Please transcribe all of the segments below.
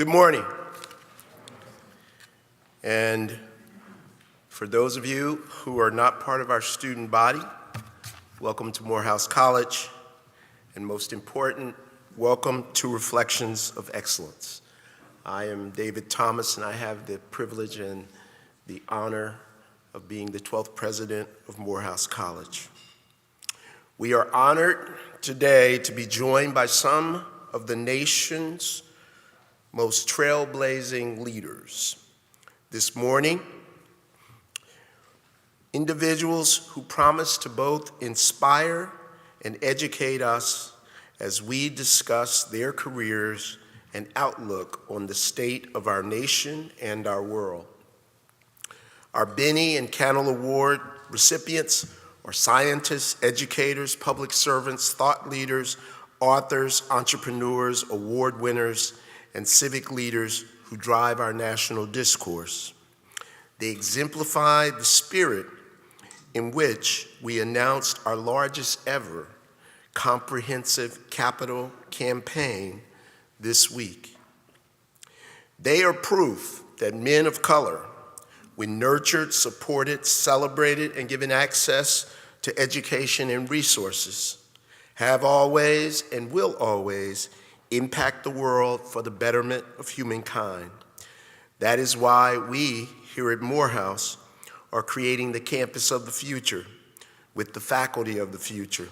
Good morning. And for those of you who are not part of our student body, welcome to Morehouse College, and most important, welcome to Reflections of Excellence. I am David Thomas, and I have the privilege and the honor of being the 12th president of Morehouse College. We are honored today to be joined by some of the nation's most trailblazing leaders. This morning, individuals who promise to both inspire and educate us as we discuss their careers and outlook on the state of our nation and our world. Our Benny and Cannell Award recipients are scientists, educators, public servants, thought leaders, authors, entrepreneurs, award winners, and civic leaders who drive our national discourse. They exemplify the spirit in which we announced our largest ever comprehensive capital campaign this week. They are proof that men of color, when nurtured, supported, celebrated, and given access to education and resources, have always and will always impact the world for the betterment of humankind. That is why we here at Morehouse are creating the campus of the future with the faculty of the future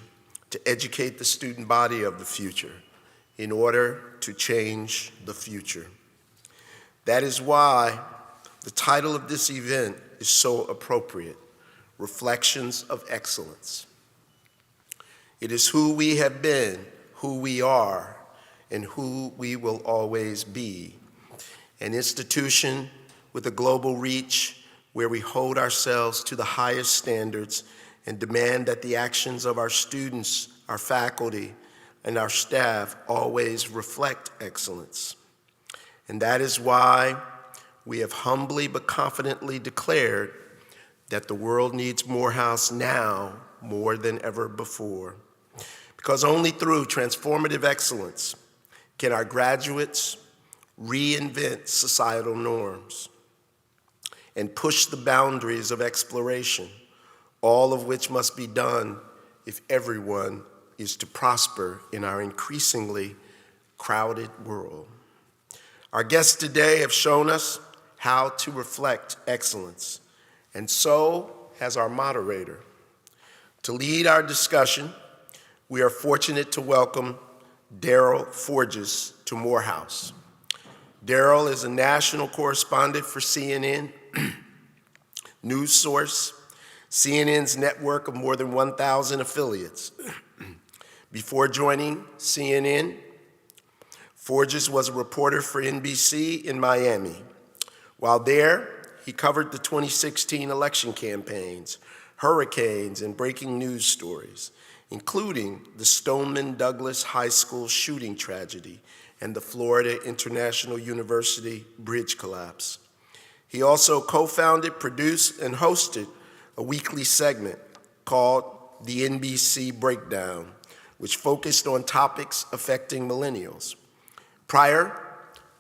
to educate the student body of the future in order to change the future. That is why the title of this event is so appropriate, Reflections of Excellence. It is who we have been, who we are, and who we will always be. An institution with a global reach where we hold ourselves to the highest standards and demand that the actions of our students, our faculty, and our staff always reflect excellence. And that is why we have humbly but confidently declared that the world needs Morehouse now more than ever before. Because only through transformative excellence can our graduates reinvent societal norms and push the boundaries of exploration, all of which must be done if everyone is to prosper in our increasingly crowded world. Our guests today have shown us how to reflect excellence, and so has our moderator. To lead our discussion, we are fortunate to welcome Daryl Forges to Morehouse. Daryl is a national correspondent for CNN, news source, CNN's network of more than 1,000 affiliates. Before joining CNN, Forges was a reporter for NBC in Miami. While there, he covered the 2016 election campaigns, hurricanes, and breaking news stories, including the Stoneman Douglas High School shooting tragedy and the Florida International University bridge collapse. He also co-founded, produced, and hosted a weekly segment called the NBC Breakdown, which focused on topics affecting millennials. Prior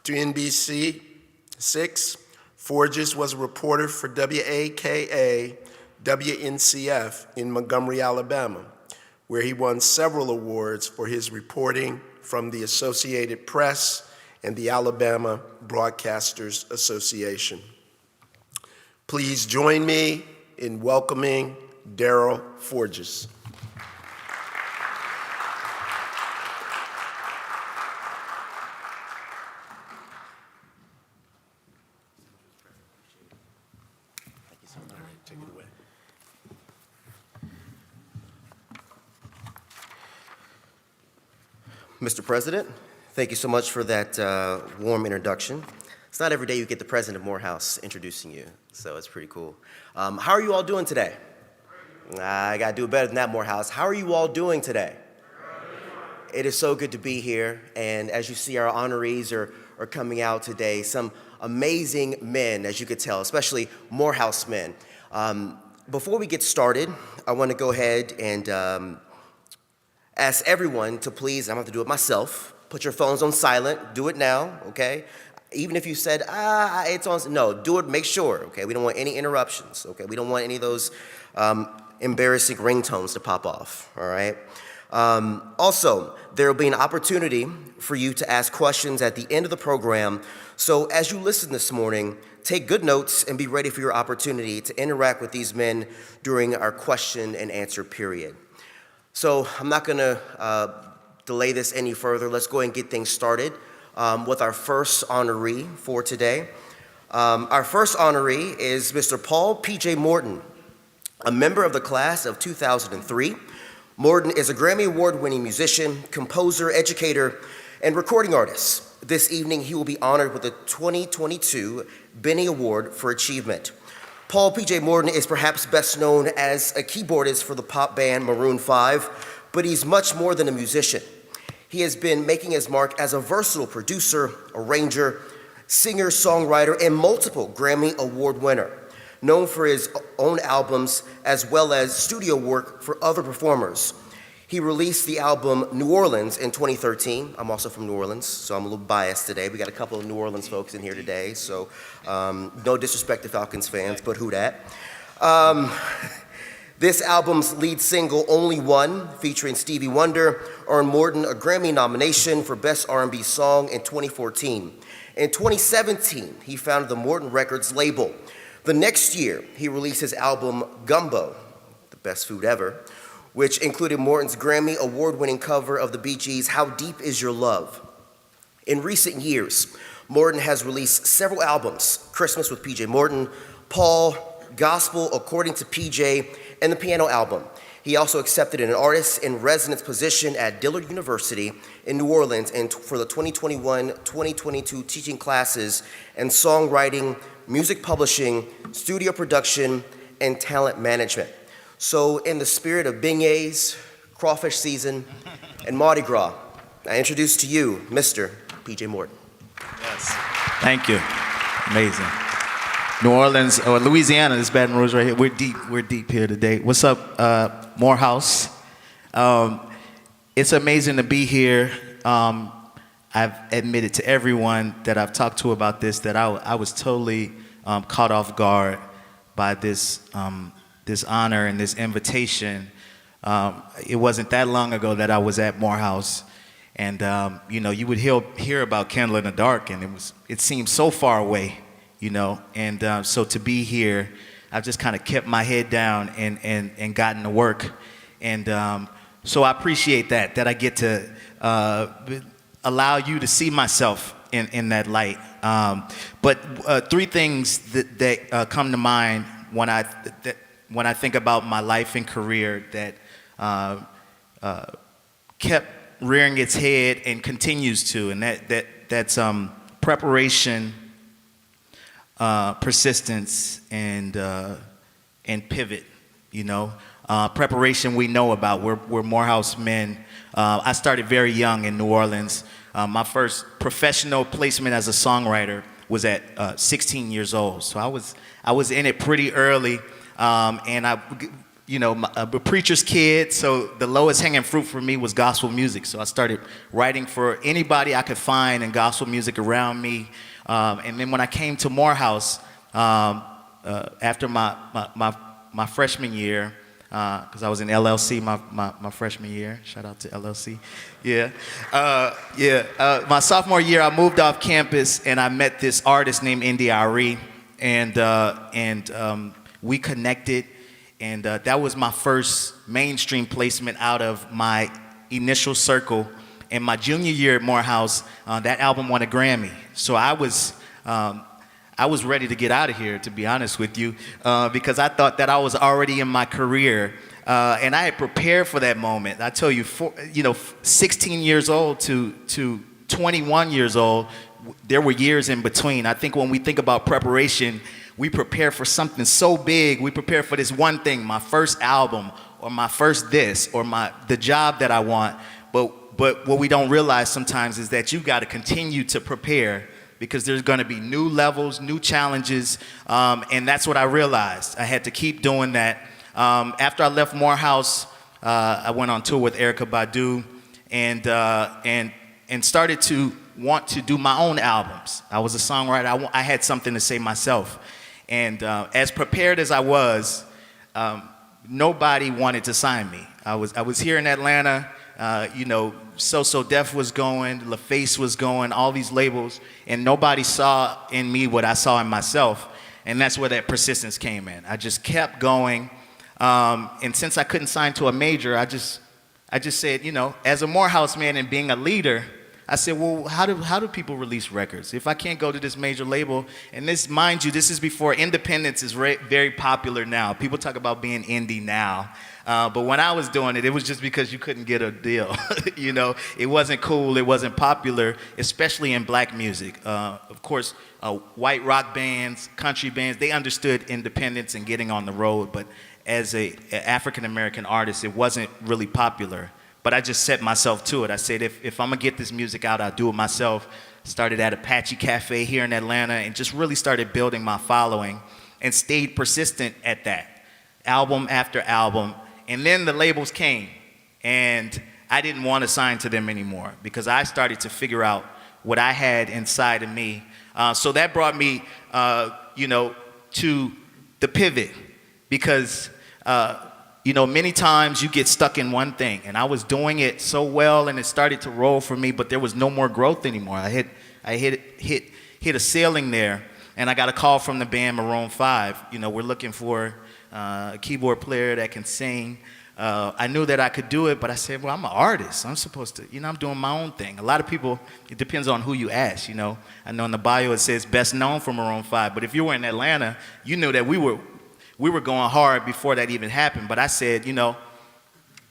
to NBC 6, Forges was a reporter for WAKA WNCF in Montgomery, Alabama, where he won several awards for his reporting from the Associated Press and the Alabama Broadcasters Association. Please join me in welcoming Daryl Forges. Take it away. Mr. President, thank you so much for that warm introduction. It's not every day you get the president of Morehouse introducing you, so it's pretty cool. How are you all doing today? I gotta do better than that, Morehouse. How are you all doing today? It is so good to be here, and as you see, our honorees are coming out today. Some amazing men, as you could tell, especially Morehouse men. Before we get started, I want to go ahead and ask everyone to please, I'm going to have to do it myself, put your phones on silent, do it now, okay? Even if you said, it's on, no, do it, make sure, okay? We don't want any interruptions, okay? We don't want any of those embarrassing ringtones to pop off, all right? Also, there will be an opportunity for you to ask questions at the end of the program. So as you listen this morning, take good notes and be ready for your opportunity to interact with these men during our question and answer period. So I'm not going to delay this any further. Let's go ahead and get things started with our first honoree for today. Our first honoree is Mr. Paul P.J. Morton, a member of the class of 2003. Morton is a Grammy Award-winning musician, composer, educator, and recording artist. This evening, he will be honored with the 2022 Benny Award for Achievement. Paul P.J. Morton is perhaps best known as a keyboardist for the pop band Maroon 5, but he's much more than a musician. He has been making his mark as a versatile producer, arranger, singer, songwriter, and multiple Grammy Award winner, known for his own albums as well as studio work for other performers. He released the album New Orleans in 2013. I'm also from New Orleans, so I'm a little biased today. We got a couple of New Orleans folks in here today, so no disrespect to Falcons fans, but who dat? This album's lead single, Only One, featuring Stevie Wonder, earned Morton a Grammy nomination for Best R&B Song in 2014. In 2017, he founded the Morton Records label. The next year, he released his album Gumbo, the best food ever, which included Morton's Grammy award-winning cover of the Bee Gees' How Deep Is Your Love? In recent years, Morton has released several albums: Christmas with P.J. Morton, Paul, Gospel According to P.J., and the piano album. He also accepted an artist in residence position at Dillard University in New Orleans for the 2021-2022 teaching classes in songwriting, music publishing, studio production, and talent management. So in the spirit of beignets, crawfish season, and Mardi Gras, I introduce to you Mr. P.J. Morton. Yes, thank you. Amazing. New Orleans, or Louisiana, this is Baton Rouge right here. We're deep here today. What's up, Morehouse? It's amazing to be here. I've admitted to everyone that I've talked to about this that I was totally caught off guard by this honor and this invitation. It wasn't that long ago that I was at Morehouse, and you would hear about Candle in the Dark, and it seemed so far away, and so to be here, I've just kind of kept my head down and gotten to work, and so I appreciate that I get to allow you to see myself in that light. But three things that come to mind when I think about my life and career that kept rearing its head and continues to, and that's preparation, persistence, and pivot. Preparation we know about. We're Morehouse men. I started very young in New Orleans. My first professional placement as a songwriter was at 16 years old. So I was in it pretty early, and I'm a preacher's kid. So the lowest hanging fruit for me was gospel music. So I started writing for anybody I could find in gospel music around me. And then when I came to Morehouse after my freshman year, because I was in LLC my freshman year. Shout out to LLC. My sophomore year, I moved off campus and I met this artist named India.Arie, and we connected, and that was my first mainstream placement out of my initial circle. In my junior year at Morehouse, that album won a Grammy. So I was ready to get out of here, to be honest with you, because I thought that I was already in my career, and I had prepared for that moment. I tell you, 16 years old to 21 years old, there were years in between. I think when we think about preparation, we prepare for something so big. We prepare for this one thing, my first album, or my first this, or the job that I want. But what we don't realize sometimes is that you got to continue to prepare, because there's going to be new levels, new challenges, and that's what I realized. I had to keep doing that. After I left Morehouse, I went on tour with Erykah Badu, and started to want to do my own albums. I was a songwriter. I had something to say myself. And as prepared as I was, nobody wanted to sign me. I was here in Atlanta. So Def was going, LaFace was going, all these labels, and nobody saw in me what I saw in myself. And that's where that persistence came in. I just kept going. And since I couldn't sign to a major, I just said, as a Morehouse man and being a leader, I said, well, how do people release records? If I can't go to this major label, and this, mind you, this is before independence is very popular now. People talk about being indie now. But when I was doing it, it was just because you couldn't get a deal. It wasn't cool, it wasn't popular, especially in black music. Of course, white rock bands, country bands, they understood independence and getting on the road, but as an African-American artist, it wasn't really popular. But I just set myself to it. I said, if I'm gonna get this music out, I'll do it myself. Started at Apache Cafe here in Atlanta and just really started building my following and stayed persistent at that, album after album. And then the labels came, and I didn't want to sign to them anymore because I started to figure out what I had inside of me. So that brought me, to the pivot because, many times you get stuck in one thing, and I was doing it so well, and it started to roll for me, but there was no more growth anymore. I hit a ceiling there, and I got a call from the band Maroon 5. We're looking for a keyboard player that can sing. I knew that I could do it, but I said, well, I'm an artist. I'm supposed to, I'm doing my own thing. A lot of people, it depends on who you ask, I know in the bio it says best known for Maroon 5, but if you were in Atlanta, you knew that we were going hard before that even happened. But I said,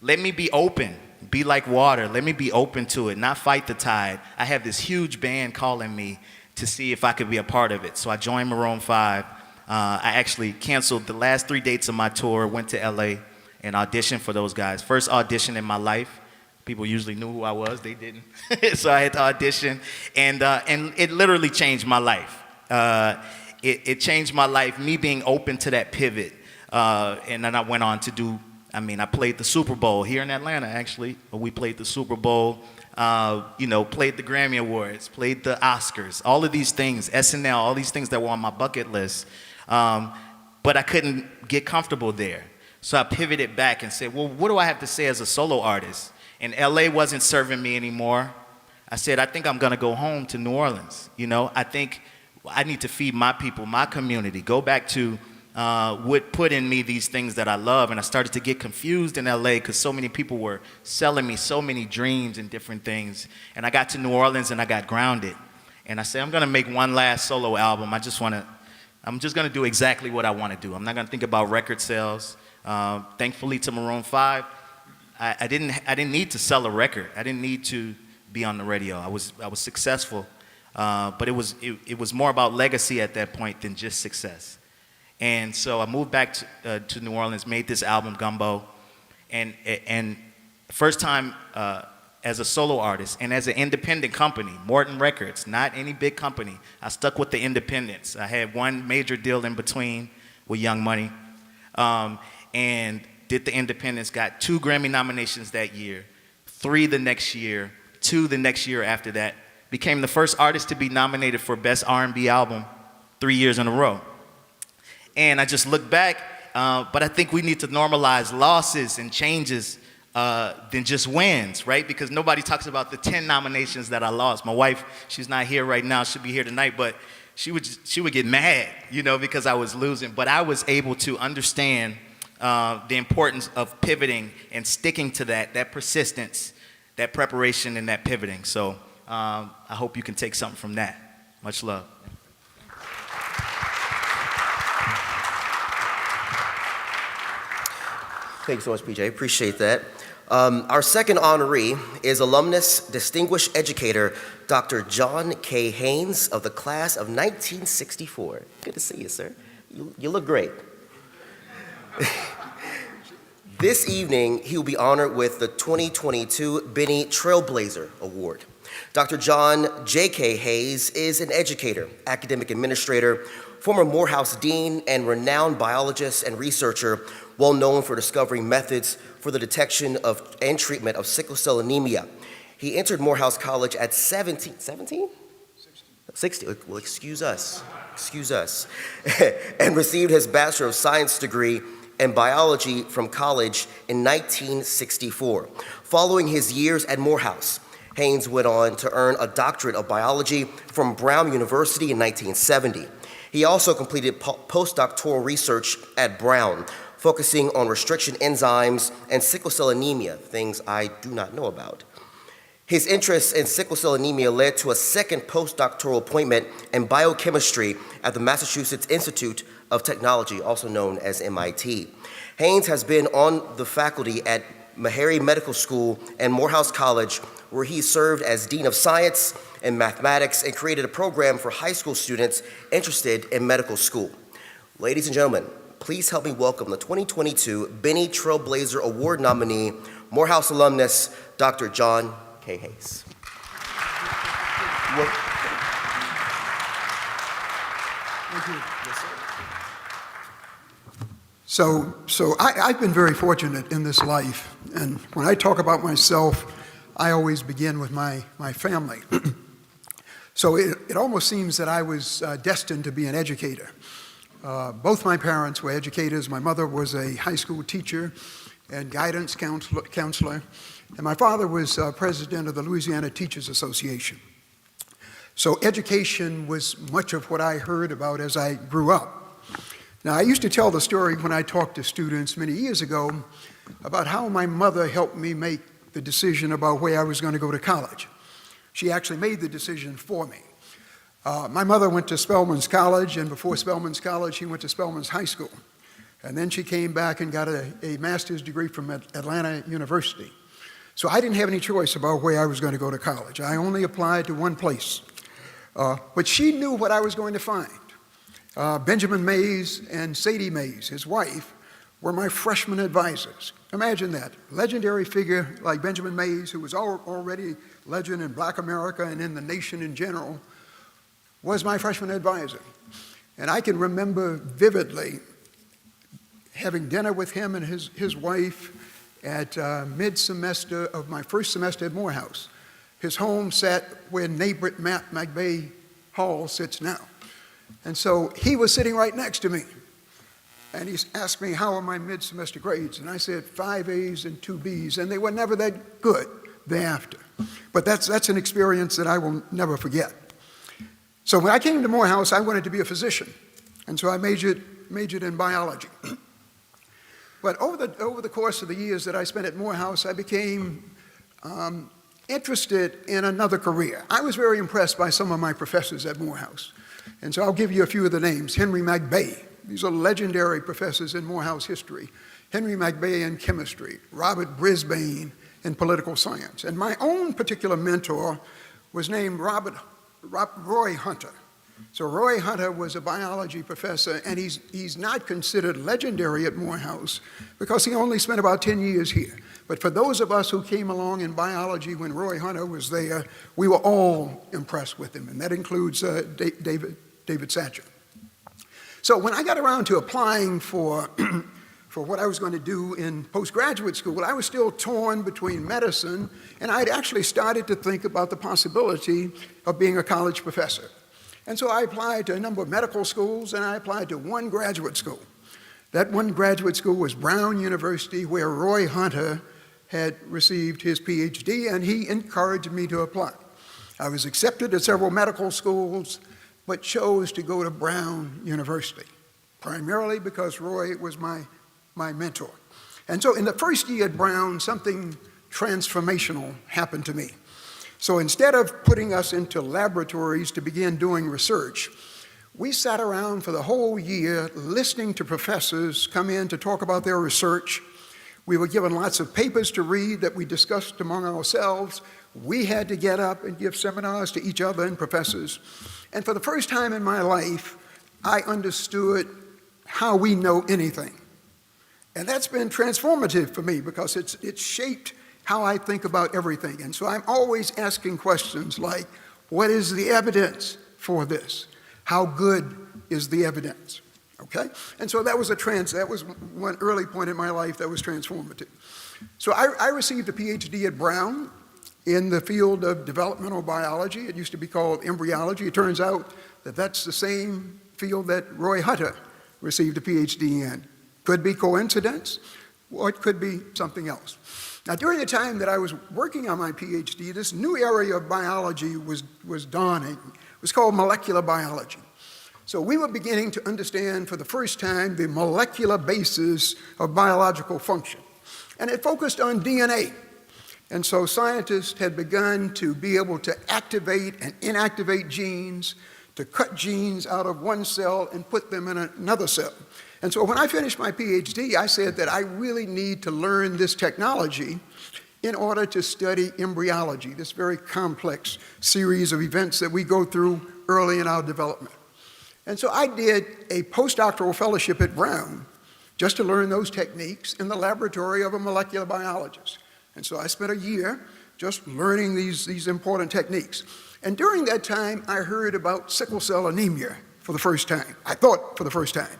let me be open, be like water. Let me be open to it, not fight the tide. I have this huge band calling me to see if I could be a part of it. So I joined Maroon 5. I actually canceled the last 3 dates of my tour, went to LA and auditioned for those guys. First audition in my life. People usually knew who I was, they didn't. So I had to audition, and it literally changed my life. It changed my life, me being open to that pivot. And then I went on to do, I played the Super Bowl here in Atlanta, actually. We played the Super Bowl, played the Grammy Awards, played the Oscars, all of these things, SNL, all these things that were on my bucket list. But I couldn't get comfortable there. So I pivoted back and said, well, what do I have to say as a solo artist? And LA wasn't serving me anymore. I said, I think I'm gonna go home to New Orleans. I think I need to feed my people, my community, go back to what put in me these things that I love. And I started to get confused in LA because so many people were selling me so many dreams and different things. And I got to New Orleans and I got grounded. And I said, I'm gonna make one last solo album. I'm just gonna do exactly what I wanna do. I'm not gonna think about record sales. Thankfully to Maroon 5, I didn't need to sell a record. I didn't need to be on the radio. I was successful. But it was more about legacy at that point than just success. And so I moved back to New Orleans, made this album, Gumbo, and first time as a solo artist and as an independent company, Morton Records, not any big company. I stuck with the independents. I had one major deal in between with Young Money, and did the independents, got 2 Grammy nominations that year, 3 the next year, 2 the next year after that. Became the first artist to be nominated for Best R&B Album 3 years in a row. And I just look back, but I think we need to normalize losses and changes than just wins, right? Because nobody talks about the 10 nominations that I lost. My wife, she's not here right now, she'll be here tonight, but she would get mad, because I was losing. But I was able to understand the importance of pivoting and sticking to that persistence, that preparation, and that pivoting. So I hope you can take something from that. Much love. Thank you so much, PJ. Appreciate that. Our second honoree is alumnus distinguished educator Dr. John K. Haynes of the class of 1964. Good to see you, sir. You look great. This evening, he will be honored with the 2022 Benny Trailblazer Award. Dr. John J.K. Hayes is an educator, academic administrator, former Morehouse dean, and renowned biologist and researcher, well known for discovering methods for the detection of and treatment of sickle cell anemia. He entered Morehouse College at 17, 17? 60, well, excuse us, and received his Bachelor of Science degree in biology from college in 1964. Following his years at Morehouse, Haynes went on to earn a doctorate of biology from Brown University in 1970. He also completed postdoctoral research at Brown, focusing on restriction enzymes and sickle cell anemia, things I do not know about. His interest in sickle cell anemia led to a second postdoctoral appointment in biochemistry at the Massachusetts Institute of Technology, also known as MIT. Haynes has been on the faculty at Meharry Medical School and Morehouse College, where he served as Dean of Science and Mathematics and created a program for high school students interested in medical school. Ladies and gentlemen, please help me welcome the 2022 Benny Trailblazer Award nominee, Morehouse alumnus, Dr. John K. Hayes. Thank you. So I've been very fortunate in this life, and when I talk about myself, I always begin with my family. So it almost seems that I was destined to be an educator. Both my parents were educators. My mother was a high school teacher and guidance counselor, and my father was president of the Louisiana Teachers Association. So education was much of what I heard about as I grew up. Now, I used to tell the story when I talked to students many years ago about how my mother helped me make the decision about where I was going to go to college. She actually made the decision for me. My mother went to Spelman's College, and before Spelman's College, she went to Spelman's High School. And then she came back and got a master's degree from Atlanta University. So I didn't have any choice about where I was going to go to college. I only applied to one place. But she knew what I was going to find. Benjamin Mays and Sadie Mays, his wife, were my freshman advisors. Imagine that. Legendary figure like Benjamin Mays, who was already legend in Black America and in the nation in general, was my freshman advisor. And I can remember vividly having dinner with him and his wife at mid-semester of my first semester at Morehouse. His home sat where neighbor Matt McVeigh Hall sits now. And so he was sitting right next to me. And he asked me, how are my mid-semester grades? And I said, 5 A's and 2 B's. And they were never that good thereafter. But that's an experience that I will never forget. So when I came to Morehouse, I wanted to be a physician. And so I majored in biology. But over the course of the years that I spent at Morehouse, I became interested in another career. I was very impressed by some of my professors at Morehouse. And so I'll give you a few of the names. Henry McVeigh. These are legendary professors in Morehouse history. Henry McVeigh in chemistry, Robert Brisbane in political science. And my own particular mentor was named Roy Hunter. So Roy Hunter was a biology professor, and he's not considered legendary at Morehouse because he only spent about 10 years here. But for those of us who came along in biology when Roy Hunter was there, we were all impressed with him, and that includes David Satcher. So when I got around to applying for what I was going to do in postgraduate school, I was still torn between medicine, and I'd actually started to think about the possibility of being a college professor. And so I applied to a number of medical schools, and I applied to one graduate school. That one graduate school was Brown University, where Roy Hunter had received his PhD, and he encouraged me to apply. I was accepted at several medical schools, but chose to go to Brown University, primarily because Roy was my mentor. And so in the first year at Brown, something transformational happened to me. So instead of putting us into laboratories to begin doing research, we sat around for the whole year listening to professors come in to talk about their research. We were given lots of papers to read that we discussed among ourselves. We had to get up and give seminars to each other and professors. And for the first time in my life, I understood how we know anything. And that's been transformative for me because it's shaped how I think about everything. And so I'm always asking questions like, what is the evidence for this? How good is the evidence? Okay? And so that was one early point in my life that was transformative. So I received a PhD at Brown. in the field of developmental biology. It used to be called embryology. It turns out that that's the same field that Roy Hutter received a PhD in. Could be coincidence, or it could be something else. Now, during the time that I was working on my PhD, this new area of biology was dawning. It was called molecular biology. So we were beginning to understand for the first time the molecular basis of biological function. And it focused on DNA. And so scientists had begun to be able to activate and inactivate genes, to cut genes out of one cell and put them in another cell. And so when I finished my PhD, I said that I really need to learn this technology in order to study embryology, this very complex series of events that we go through early in our development. And so I did a postdoctoral fellowship at Brown just to learn those techniques in the laboratory of a molecular biologist. And so I spent a year just learning these important techniques. And during that time, I heard about sickle cell anemia for the first time. I thought for the first time.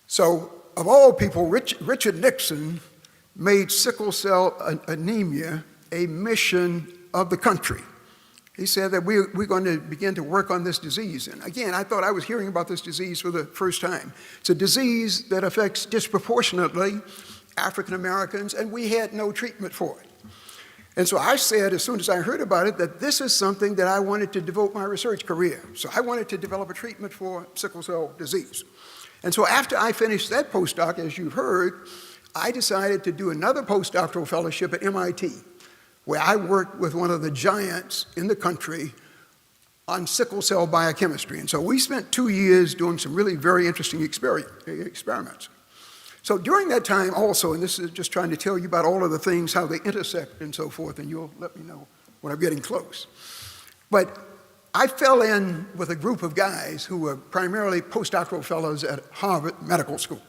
So, of all people, Richard Nixon made sickle cell anemia a mission of the country. He said that we're going to begin to work on this disease. And again, I thought I was hearing about this disease for the first time. It's a disease that affects disproportionately African Americans, and we had no treatment for it. And so I said, as soon as I heard about it, that this is something that I wanted to devote my research career. So I wanted to develop a treatment for sickle cell disease. And so after I finished that postdoc, as you've heard, I decided to do another postdoctoral fellowship at MIT, where I worked with one of the giants in the country on sickle cell biochemistry. And so we spent 2 years doing some really very interesting experiments. So during that time also, and this is just trying to tell you about all of the things, how they intersect and so forth, and you'll let me know when I'm getting close. But I fell in with a group of guys who were primarily postdoctoral fellows at Harvard Medical School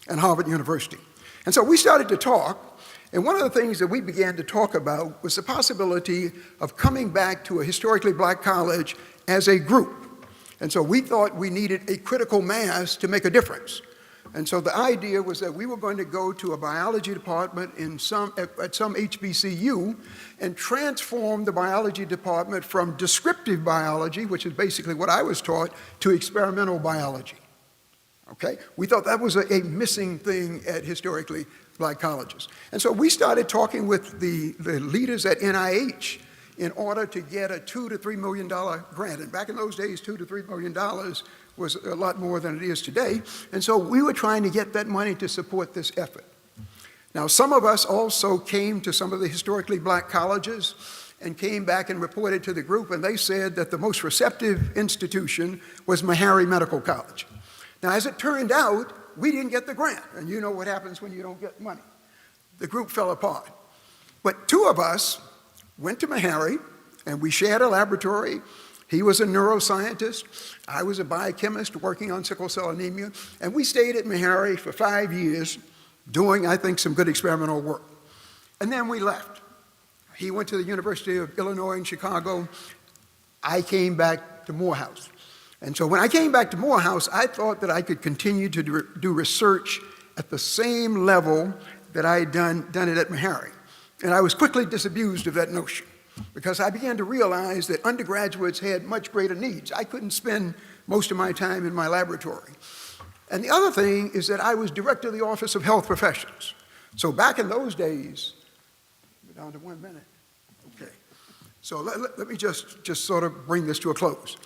and Harvard University. And so we started to talk, and one of the things that we began to talk about was the possibility of coming back to a historically black college as a group. And so we thought we needed a critical mass to make a difference. And so the idea was that we were going to go to a biology department at some HBCU and transform the biology department from descriptive biology, which is basically what I was taught, to experimental biology. Okay? We thought that was a missing thing at historically black colleges. And so we started talking with the leaders at NIH in order to get a $2 to $3 million grant. And back in those days, $2 to $3 million was a lot more than it is today. And so we were trying to get that money to support this effort. Now, some of us also came to some of the historically black colleges and came back and reported to the group, and they said that the most receptive institution was Meharry Medical College. Now, as it turned out, we didn't get the grant, and you know what happens when you don't get money. The group fell apart. But 2 of us went to Meharry, and we shared a laboratory. He was a neuroscientist. I was a biochemist working on sickle cell anemia. And we stayed at Meharry for 5 years doing, I think, some good experimental work. And then we left. He went to the University of Illinois in Chicago. I came back to Morehouse. And so when I came back to Morehouse, I thought that I could continue to do research at the same level that I had done it at Meharry. And I was quickly disabused of that notion, because I began to realize that undergraduates had much greater needs. I couldn't spend most of my time in my laboratory. And the other thing is that I was director of the Office of Health Professions. So back in those days, we're down to 1 minute. Okay. So let me just sort of bring this to a close.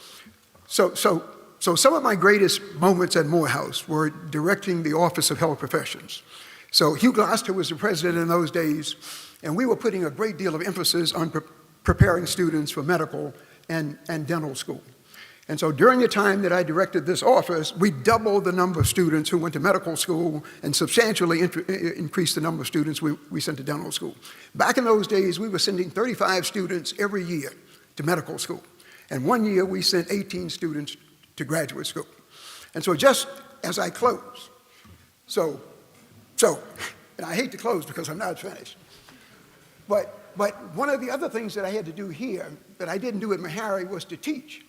So some of my greatest moments at Morehouse were directing the Office of Health Professions. So Hugh Gloster was the president in those days, and we were putting a great deal of emphasis on preparing students for medical and dental school. And so during the time that I directed this office, we doubled the number of students who went to medical school and substantially increased the number of students we sent to dental school. Back in those days, we were sending 35 students every year to medical school. And one year, we sent 18 students to graduate school. And so just as I close, and I hate to close because I'm not finished, but one of the other things that I had to do here that I didn't do at Meharry was to teach.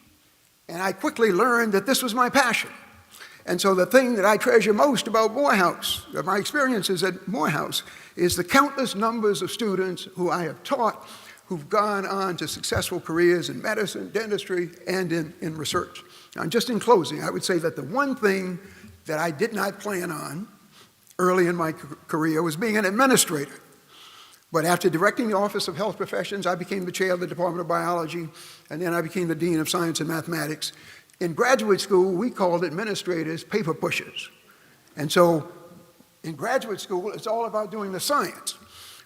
And I quickly learned that this was my passion. And so the thing that I treasure most about Morehouse, my experiences at Morehouse, is the countless numbers of students who I have taught, who've gone on to successful careers in medicine, dentistry, and in research. Now, just in closing, I would say that the one thing that I did not plan on early in my career was being an administrator. But after directing the Office of Health Professions, I became the chair of the Department of Biology, and then I became the Dean of Science and Mathematics. In graduate school, we called administrators paper pushers. And so in graduate school, it's all about doing the science.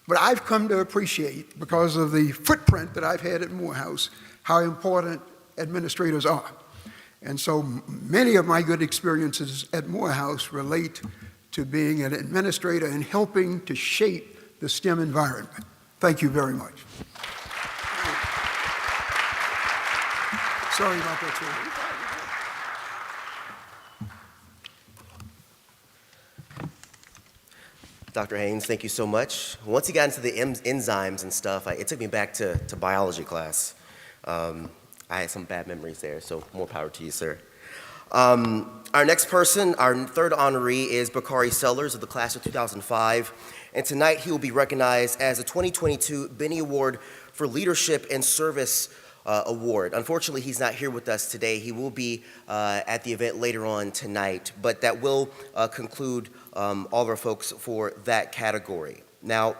But I've come to appreciate, because of the footprint that I've had at Morehouse, how important administrators are. And so many of my good experiences at Morehouse relate to being an administrator and helping to shape the STEM environment. Thank you very much. Sorry about that, sir. Dr. Haynes, thank you so much. Once you got into the enzymes and stuff, it took me back to biology class. I had some bad memories there, so more power to you, sir. Our next person, our third honoree, is Bakari Sellers of the class of 2005. And tonight he will be recognized as the 2022 Benny Award for Leadership and Service Award. Unfortunately, he's not here with us today. He will be at the event later on tonight, but that will conclude all of our folks for that category. Now,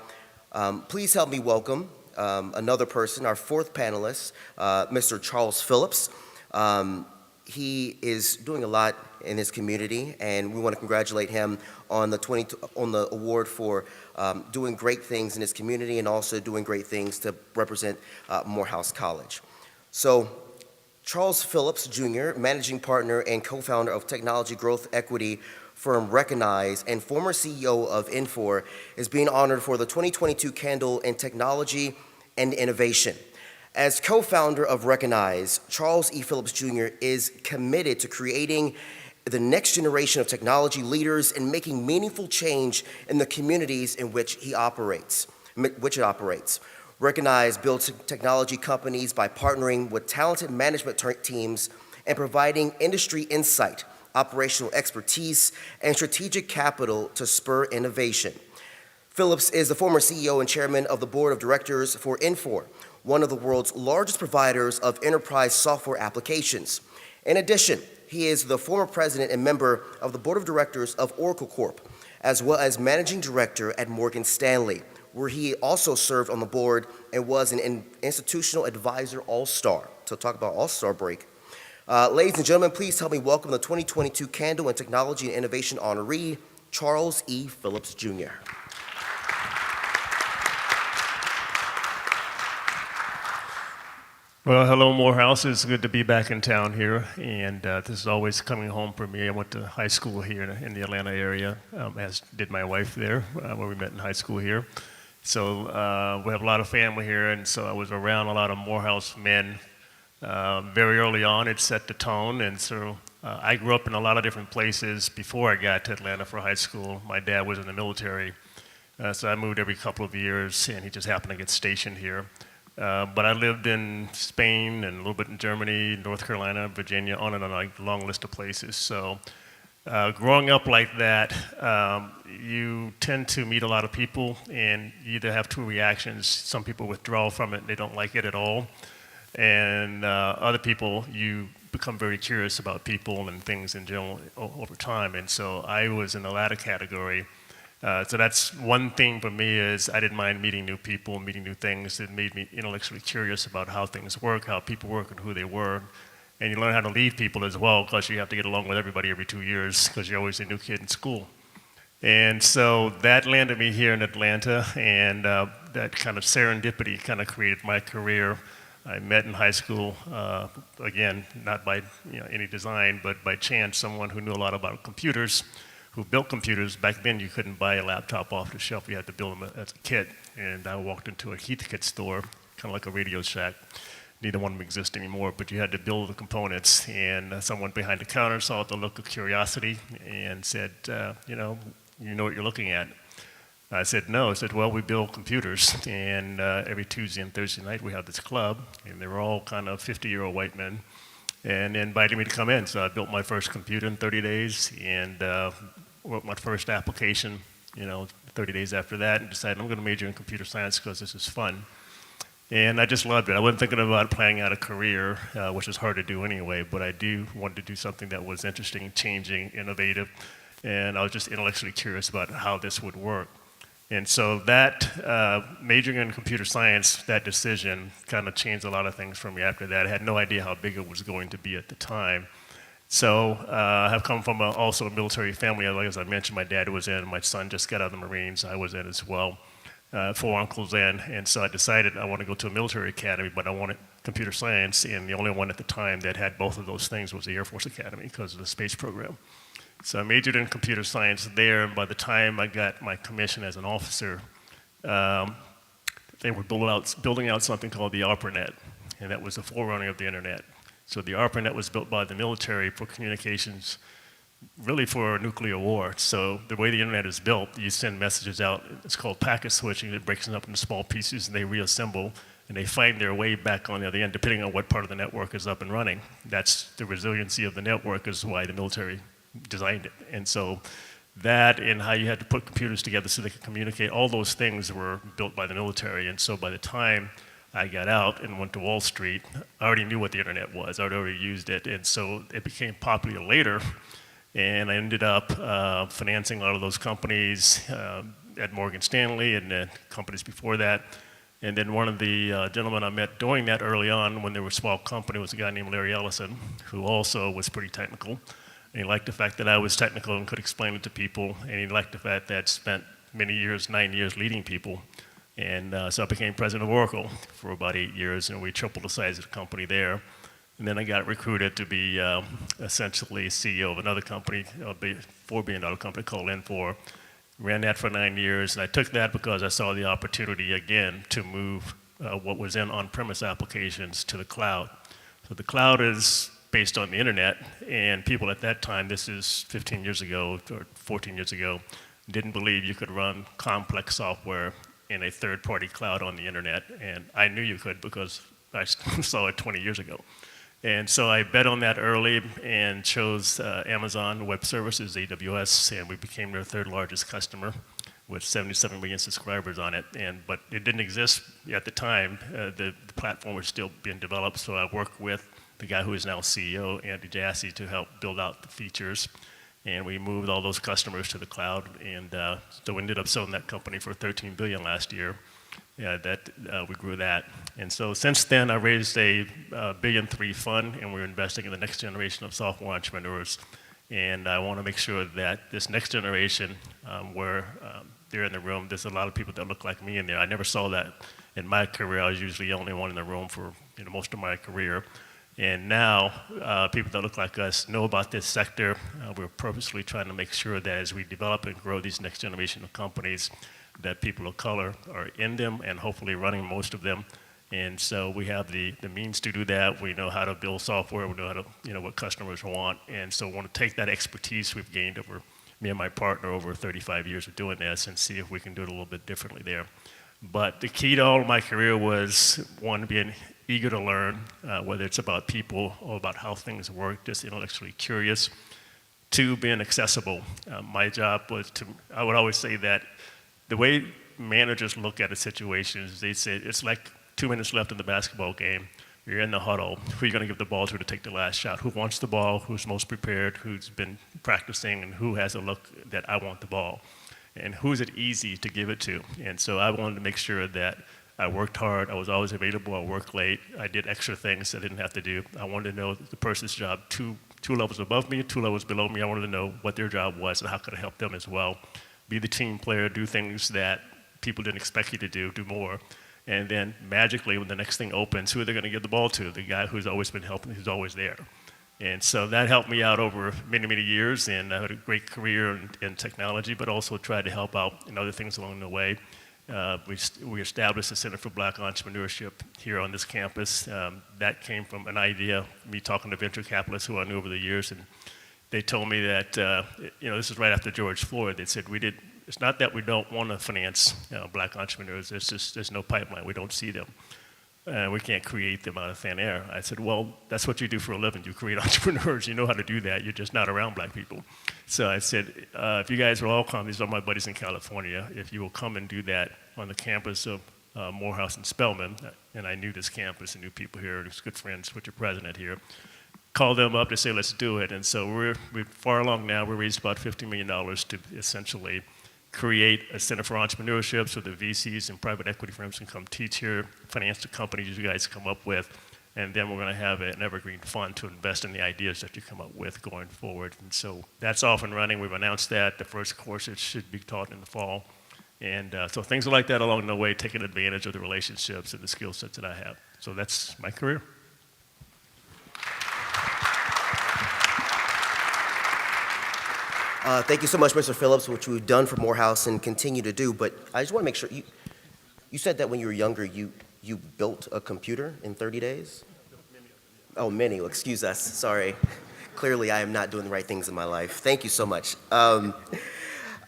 please help me welcome another person, our fourth panelist, Mr. Charles Phillips. He is doing a lot in his community, and we want to congratulate him on the award for doing great things in his community and also doing great things to represent Morehouse College. So, Charles Phillips, Jr., managing partner and co-founder of technology growth equity firm Recognize and former CEO of Infor, is being honored for the 2022 Candle in Technology and Innovation. As co-founder of Recognize, Charles E. Phillips Jr. is committed to creating the next generation of technology leaders and making meaningful change in the communities in which it operates. Recognize builds technology companies by partnering with talented management teams and providing industry insight, operational expertise, and strategic capital to spur innovation. Phillips is the former CEO and chairman of the board of directors for Infor, one of the world's largest providers of enterprise software applications. In addition, he is the former president and member of the board of directors of Oracle Corp, as well as managing director at Morgan Stanley, where he also served on the board and was an institutional advisor all-star. So talk about all-star break. Ladies and gentlemen, please help me welcome the 2022 Candle in Technology and Innovation honoree, Charles E. Phillips, Jr. Well, hello, Morehouse. It's good to be back in town here, and this is always coming home for me. I went to high school here in the Atlanta area, as did my wife there, where we met in high school here. So we have a lot of family here, and so I was around a lot of Morehouse men very early on. It set the tone, and so I grew up in a lot of different places before I got to Atlanta for high school. My dad was in the military, so I moved every couple of years, and he just happened to get stationed here. But I lived in Spain and a little bit in Germany, North Carolina, Virginia, on and on, like a long list of places. So growing up like that, you tend to meet a lot of people, and you either have two reactions. Some people withdraw from it, and they don't like it at all. And other people, you become very curious about people and things in general over time. And so I was in the latter category. So that's one thing for me is I didn't mind meeting new people, meeting new things. It made me intellectually curious about how things work, how people work, and who they were. And you learn how to lead people as well, because you have to get along with everybody every 2 years, because you're always a new kid in school. And so that landed me here in Atlanta, and that kind of serendipity kind of created my career. I met in high school, again, not by any design, but by chance, someone who knew a lot about computers, who built computers. Back then, you couldn't buy a laptop off the shelf. You had to build them as a kit. And I walked into a Heathkit store, kind of like a Radio Shack. Neither one of them exist anymore, but you had to build the components. And someone behind the counter saw it with a look of curiosity and said, you know what you're looking at. I said, no. I said, well, we build computers. And every Tuesday and Thursday night, we have this club. And they were all kind of 50-year-old white men. And they invited me to come in. So I built my first computer in 30 days and wrote my first application, 30 days after that, and decided I'm going to major in computer science because this is fun. And I just loved it. I wasn't thinking about planning out a career, which is hard to do anyway, but I do want to do something that was interesting, changing, innovative, and I was just intellectually curious about how this would work. And so that, majoring in computer science, that decision kind of changed a lot of things for me after that. I had no idea how big it was going to be at the time. So I have come from also a military family. Like as I mentioned, my dad was in, my son just got out of the Marines, I was in as well. 4 uncles in, and so I decided I want to go to a military academy, but I wanted computer science, and the only one at the time that had both of those things was the Air Force Academy because of the space program. So I majored in computer science there, and by the time I got my commission as an officer, they were building out something called the ARPANET, and that was the forerunner of the internet. So the ARPANET was built by the military for communications, really for a nuclear war. So the way the internet is built, you send messages out, it's called packet switching, it breaks them up into small pieces and they reassemble and they find their way back on the other end depending on what part of the network is up and running. That's the resiliency of the network is why the military designed it. And so that and how you had to put computers together so they could communicate, all those things were built by the military. And so by the time I got out and went to Wall Street, I already knew what the internet was, I'd already used it. And so it became popular later. And I ended up financing a lot of those companies at Morgan Stanley and companies before that. And then one of the gentlemen I met doing that early on when they were a small company was a guy named Larry Ellison, who also was pretty technical. And he liked the fact that I was technical and could explain it to people. And he liked the fact that I spent many years, 9 years, leading people. And so I became president of Oracle for about 8 years, and we tripled the size of the company there. And then I got recruited to be essentially CEO of another company, a $4 billion company called Infor. Ran that for 9 years, and I took that because I saw the opportunity again to move what was in on-premise applications to the cloud. So the cloud is based on the internet, and people at that time, this is 15 years ago or 14 years ago, didn't believe you could run complex software in a third-party cloud on the internet, and I knew you could because I saw it 20 years ago. And so I bet on that early and chose Amazon Web Services, AWS, and we became their third largest customer with 77 million subscribers on it. But it didn't exist at the time. The platform was still being developed, so I worked with the guy who is now CEO, Andy Jassy, to help build out the features. And we moved all those customers to the cloud, and so we ended up selling that company for $13 billion last year. We grew that. And so since then, I raised a $1.3 billion fund, and we're investing in the next generation of software entrepreneurs. And I want to make sure that this next generation, where they're in the room, there's a lot of people that look like me in there. I never saw that in my career. I was usually the only one in the room for most of my career. And now, people that look like us know about this sector. We're purposely trying to make sure that as we develop and grow these next generation of companies, that people of color are in them and hopefully running most of them. And so we have the means to do that. We know how to build software. We know how to, what customers want. And so we want to take that expertise we've gained over, me and my partner, over 35 years of doing this and see if we can do it a little bit differently there. But the key to all of my career was, one, being eager to learn, whether it's about people or about how things work, just intellectually curious. Two, being accessible. My job was I would always say that the way managers look at a situation is they say, it's like 2 minutes left in the basketball game. You're in the huddle. Who are you going to give the ball to take the last shot? Who wants the ball? Who's most prepared? Who's been practicing? And who has a look that I want the ball? And who's it easy to give it to? And so I wanted to make sure that I worked hard. I was always available. I worked late. I did extra things I didn't have to do. I wanted to know the person's job two levels above me, 2 levels below me. I wanted to know what their job was and how could I help them as well. Be the team player, do things that people didn't expect you to do more. And then magically, when the next thing opens, who are they going to give the ball to? The guy who's always been helping, who's always there. And so that helped me out over many, many years, and I had a great career in technology, but also tried to help out in other things along the way. We established the Center for Black Entrepreneurship here on this campus. That came from an idea, me talking to venture capitalists who I knew over the years, and they told me that, this is right after George Floyd. They said, it's not that we don't want to finance black entrepreneurs, there's no pipeline, we don't see them. We can't create them out of thin air. I said, well, that's what you do for a living. You create entrepreneurs. You know how to do that. You're just not around black people. So I said, if you guys will all come, these are my buddies in California, if you will come and do that on the campus of Morehouse and Spelman, and I knew this campus and knew people here, and was good friends with your president here. Called them up to say, let's do it. And so we're far along now. We raised about $50 million to essentially create a center for entrepreneurship so the VCs and private equity firms can come teach here, finance the companies you guys come up with, and then we're going to have an evergreen fund to invest in the ideas that you come up with going forward. And so that's off and running. We've announced that. The first courses should be taught in the fall. And so things like that along the way, taking advantage of the relationships and the skill sets that I have. So that's my career. Thank you so much, Mr. Phillips, which we've done for Morehouse and continue to do. But I just want to make sure, you said that when you were younger, you built a computer in 30 days? Oh, many. Well, excuse us. Sorry. Clearly, I am not doing the right things in my life. Thank you so much.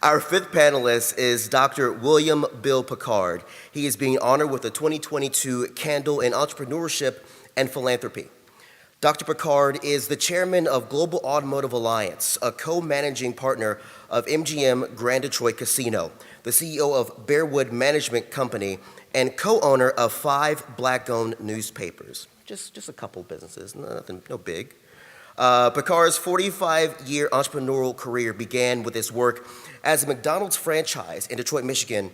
Our fifth panelist is Dr. William Bill Picard. He is being honored with the 2022 Candle in Entrepreneurship and Philanthropy. Dr. Picard is the chairman of Global Automotive Alliance, a co-managing partner of MGM Grand Detroit Casino, the CEO of Bearwood Management Company, and co-owner of 5 Black-owned newspapers. Just a couple businesses, nothing, no big. Picard's 45-year entrepreneurial career began with his work as a McDonald's franchise in Detroit, Michigan.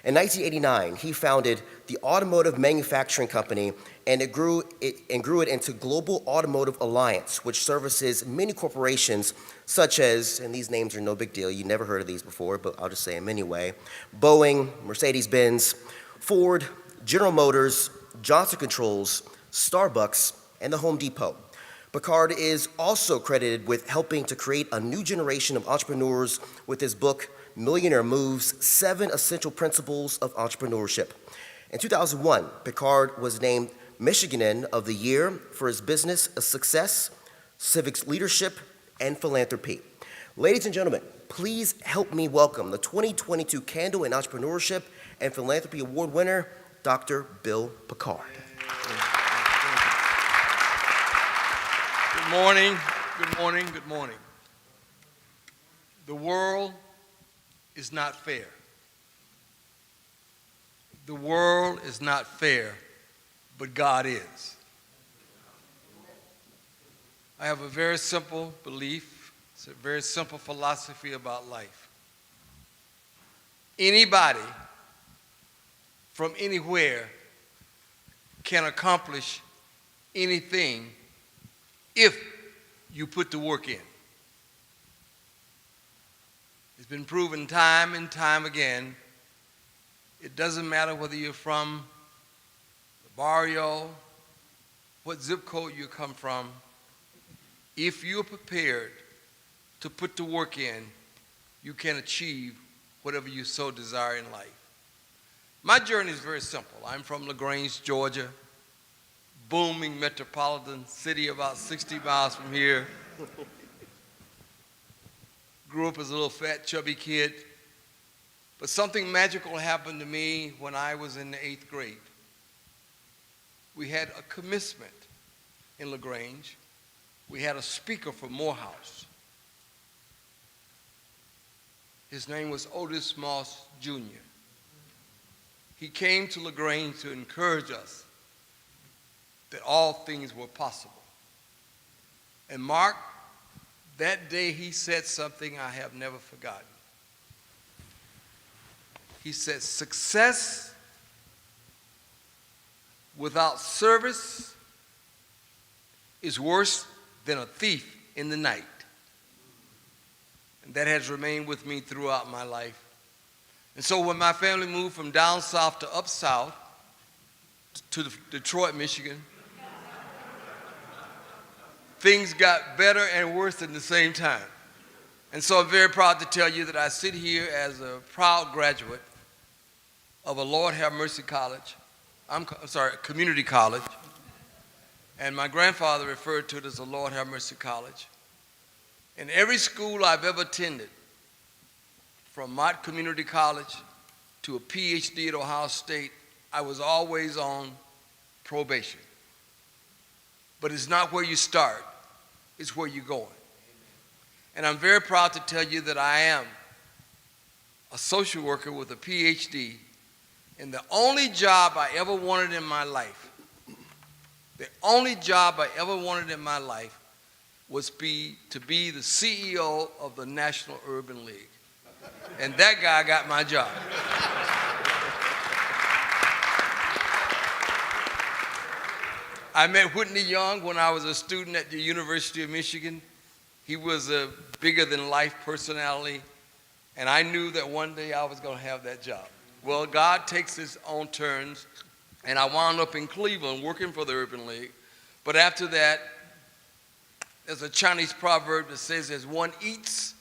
In 1989, he founded the Automotive Manufacturing Company and grew it into Global Automotive Alliance, which services many corporations such as, and these names are no big deal, you never heard of these before, but I'll just say them anyway, Boeing, Mercedes-Benz, Ford, General Motors, Johnson Controls, Starbucks, and the Home Depot. Picard is also credited with helping to create a new generation of entrepreneurs with his book, Millionaire Moves: 7 Essential Principles of Entrepreneurship. In 2001, Picard was named Michiganin of the Year for his business success, civics leadership, and philanthropy. Ladies and gentlemen, please help me welcome the 2022 Candle in Entrepreneurship and Philanthropy Award winner, Dr. Bill Picard. Good morning, good morning, good morning. The world is not fair. The world is not fair, but God is. I have a very simple belief, it's a very simple philosophy about life. Anybody from anywhere can accomplish anything if you put the work in. It's been proven time and time again, it doesn't matter whether you're from the barrio, what zip code you come from, if you're prepared to put the work in, you can achieve whatever you so desire in life. My journey is very simple. I'm from LaGrange, Georgia, booming metropolitan city about 60 miles from here. Grew up as a little fat, chubby kid. But something magical happened to me when I was in the 8th grade. We had a commencement in LaGrange. We had a speaker from Morehouse. His name was Otis Moss Jr. He came to LaGrange to encourage us that all things were possible. And Mark, that day he said something I have never forgotten. He said, success without service is worse than a thief in the night. And that has remained with me throughout my life. And so when my family moved from down south to up south, to Detroit, Michigan, things got better and worse at the same time. And so I'm very proud to tell you that I sit here as a proud graduate of a Lord Have Mercy College, community college, and my grandfather referred to it as a Lord Have Mercy College. In every school I've ever attended, from Mott Community College to a PhD at Ohio State, I was always on probation. But it's not where you start, it's where you're going. And I'm very proud to tell you that I am a social worker with a PhD And the only job I ever wanted in my life, the only job I ever wanted in my life was to be the CEO of the National Urban League. And that guy got my job. I met Whitney Young when I was a student at the University of Michigan. He was a bigger-than-life personality, and I knew that one day I was going to have that job. Well, God takes his own turns, and I wound up in Cleveland working for the Urban League. But after that, there's a Chinese proverb that says, as one eats,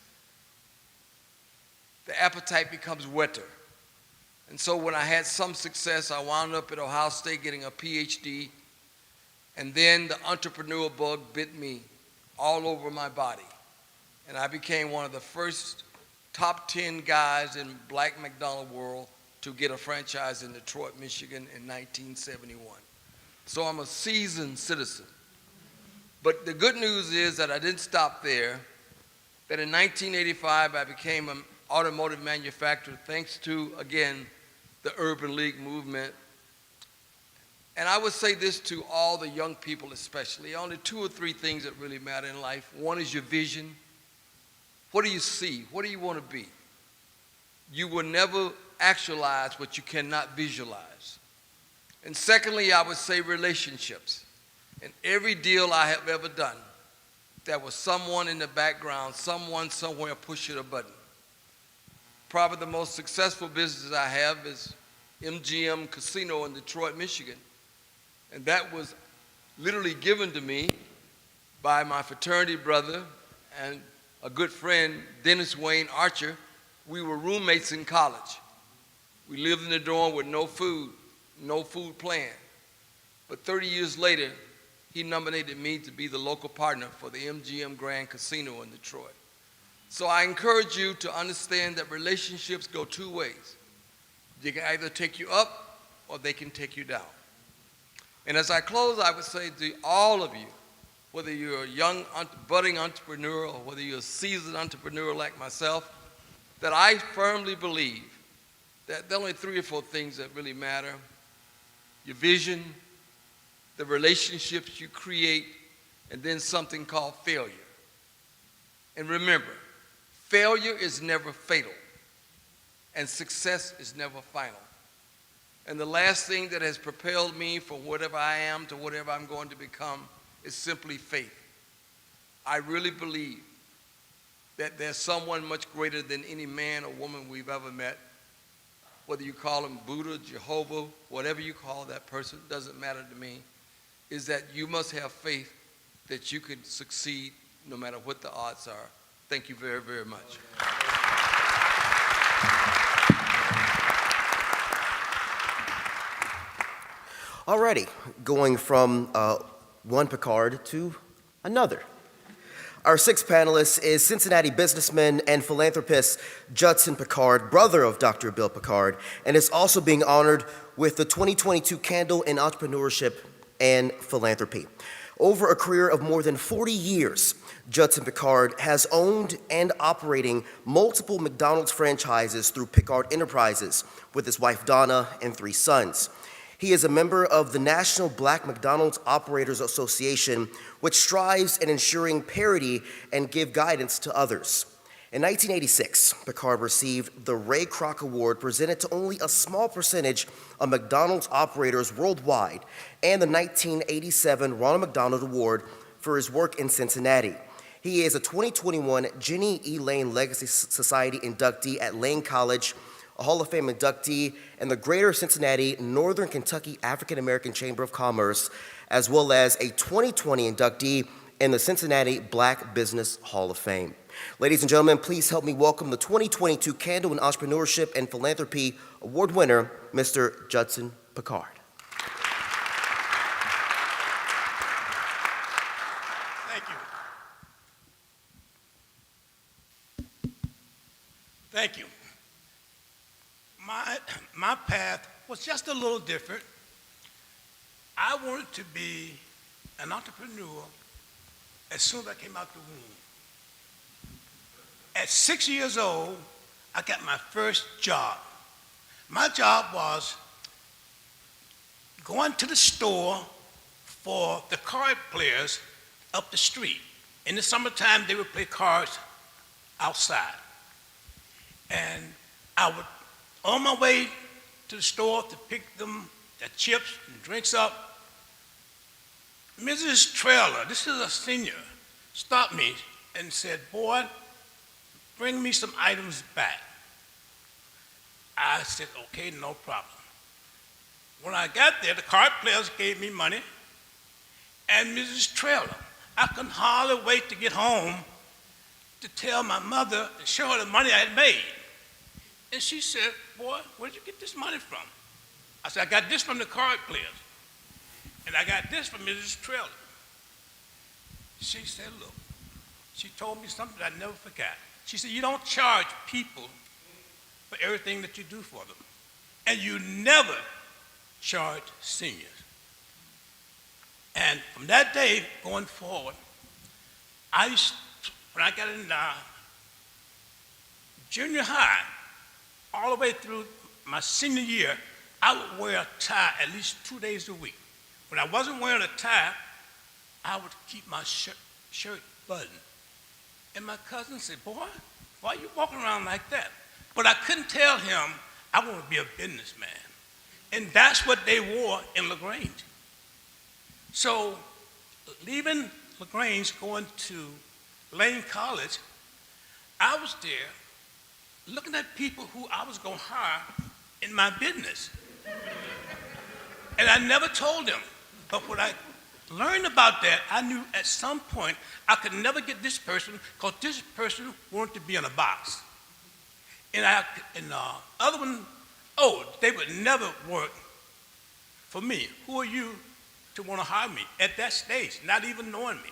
the appetite becomes wetter. And so when I had some success, I wound up at Ohio State getting a PhD, and then the entrepreneur bug bit me all over my body. And I became one of the first top 10 guys in black McDonald world to get a franchise in Detroit, Michigan in 1971. So I'm a seasoned citizen. But the good news is that I didn't stop there, that in 1985 I became an automotive manufacturer thanks to, again, the Urban League movement. And I would say this to all the young people especially, only 2 or 3 things that really matter in life. One is your vision. What do you see? What do you want to be? You will never actualize what you cannot visualize. And secondly, I would say relationships. In every deal I have ever done, there was someone in the background, someone somewhere pushing a button. Probably the most successful business I have is MGM Casino in Detroit, Michigan. And that was literally given to me by my fraternity brother and a good friend, Dennis Wayne Archer. We were roommates in college. We lived in the dorm with no food plan. But 30 years later, he nominated me to be the local partner for the MGM Grand Casino in Detroit. So I encourage you to understand that relationships go 2 ways. They can either take you up or they can take you down. And as I close, I would say to all of you, whether you're a young budding entrepreneur or whether you're a seasoned entrepreneur like myself, that I firmly believe that there are only 3 or 4 things that really matter: your vision, the relationships you create, and then something called failure. And remember, failure is never fatal, and success is never final. And the last thing that has propelled me from whatever I am to whatever I'm going to become is simply faith. I really believe that there's someone much greater than any man or woman we've ever met. Whether you call him Buddha, Jehovah, whatever you call that person, doesn't matter to me, is that you must have faith that you can succeed no matter what the odds are. Thank you very, very much. Alrighty, going from one Picard to another. Our 6th panelist is Cincinnati businessman and philanthropist Judson Picard, brother of Dr. Bill Picard, and is also being honored with the 2022 Candle in Entrepreneurship and Philanthropy. Over a career of more than 40 years, Judson Picard has owned and operating multiple McDonald's franchises through Picard Enterprises with his wife Donna and 3 sons. He is a member of the National Black McDonald's Operators Association, which strives in ensuring parity and give guidance to others. In 1986, Picard received the Ray Kroc Award, presented to only a small percentage of McDonald's operators worldwide, and the 1987 Ronald McDonald Award for his work in Cincinnati. He is a 2021 Jenny E. Lane Legacy Society inductee at Lane College, a Hall of Fame inductee, and the Greater Cincinnati Northern Kentucky African American Chamber of Commerce, as well as a 2020 inductee in the Cincinnati Black Business Hall of Fame. Ladies and gentlemen, please help me welcome the 2022 Candle in Entrepreneurship and Philanthropy Award winner, Mr. Judson Picard. Thank you. Thank you. My path was just a little different. I wanted to be an entrepreneur as soon as I came out the womb. At 6 years old, I got my first job. My job was going to the store for the card players up the street. In the summertime, they would play cards outside. And I would, on my way to the store to pick them, the chips and drinks up, Mrs. Trailer, this is a senior, stopped me and said, "Boy, bring me some items back." I said, "Okay, no problem." When I got there, the card players gave me money, and Mrs. Trailer, I couldn't hardly wait to get home to tell my mother and show her the money I had made. And she said, "Boy, where'd you get this money from?" I said, "I got this from the card players, and I got this from Mrs. Trailer." She said, "Look," she told me something I never forgot. She said, "You don't charge people for everything that you do for them, and you never charge seniors." And from that day going forward, when I got in junior high, all the way through my senior year, I would wear a tie at least 2 days a week. When I wasn't wearing a tie, I would keep my shirt buttoned. And my cousin said, "Boy, why are you walking around like that?" But I couldn't tell him I want to be a businessman. And that's what they wore in LaGrange. So leaving LaGrange, going to Lane College, I was there looking at people who I was going to hire in my business. And I never told them. But when I learned about that, I knew at some point I could never get this person because this person wanted to be in a box. And the other one, they would never work for me. Who are you to want to hire me at that stage, not even knowing me?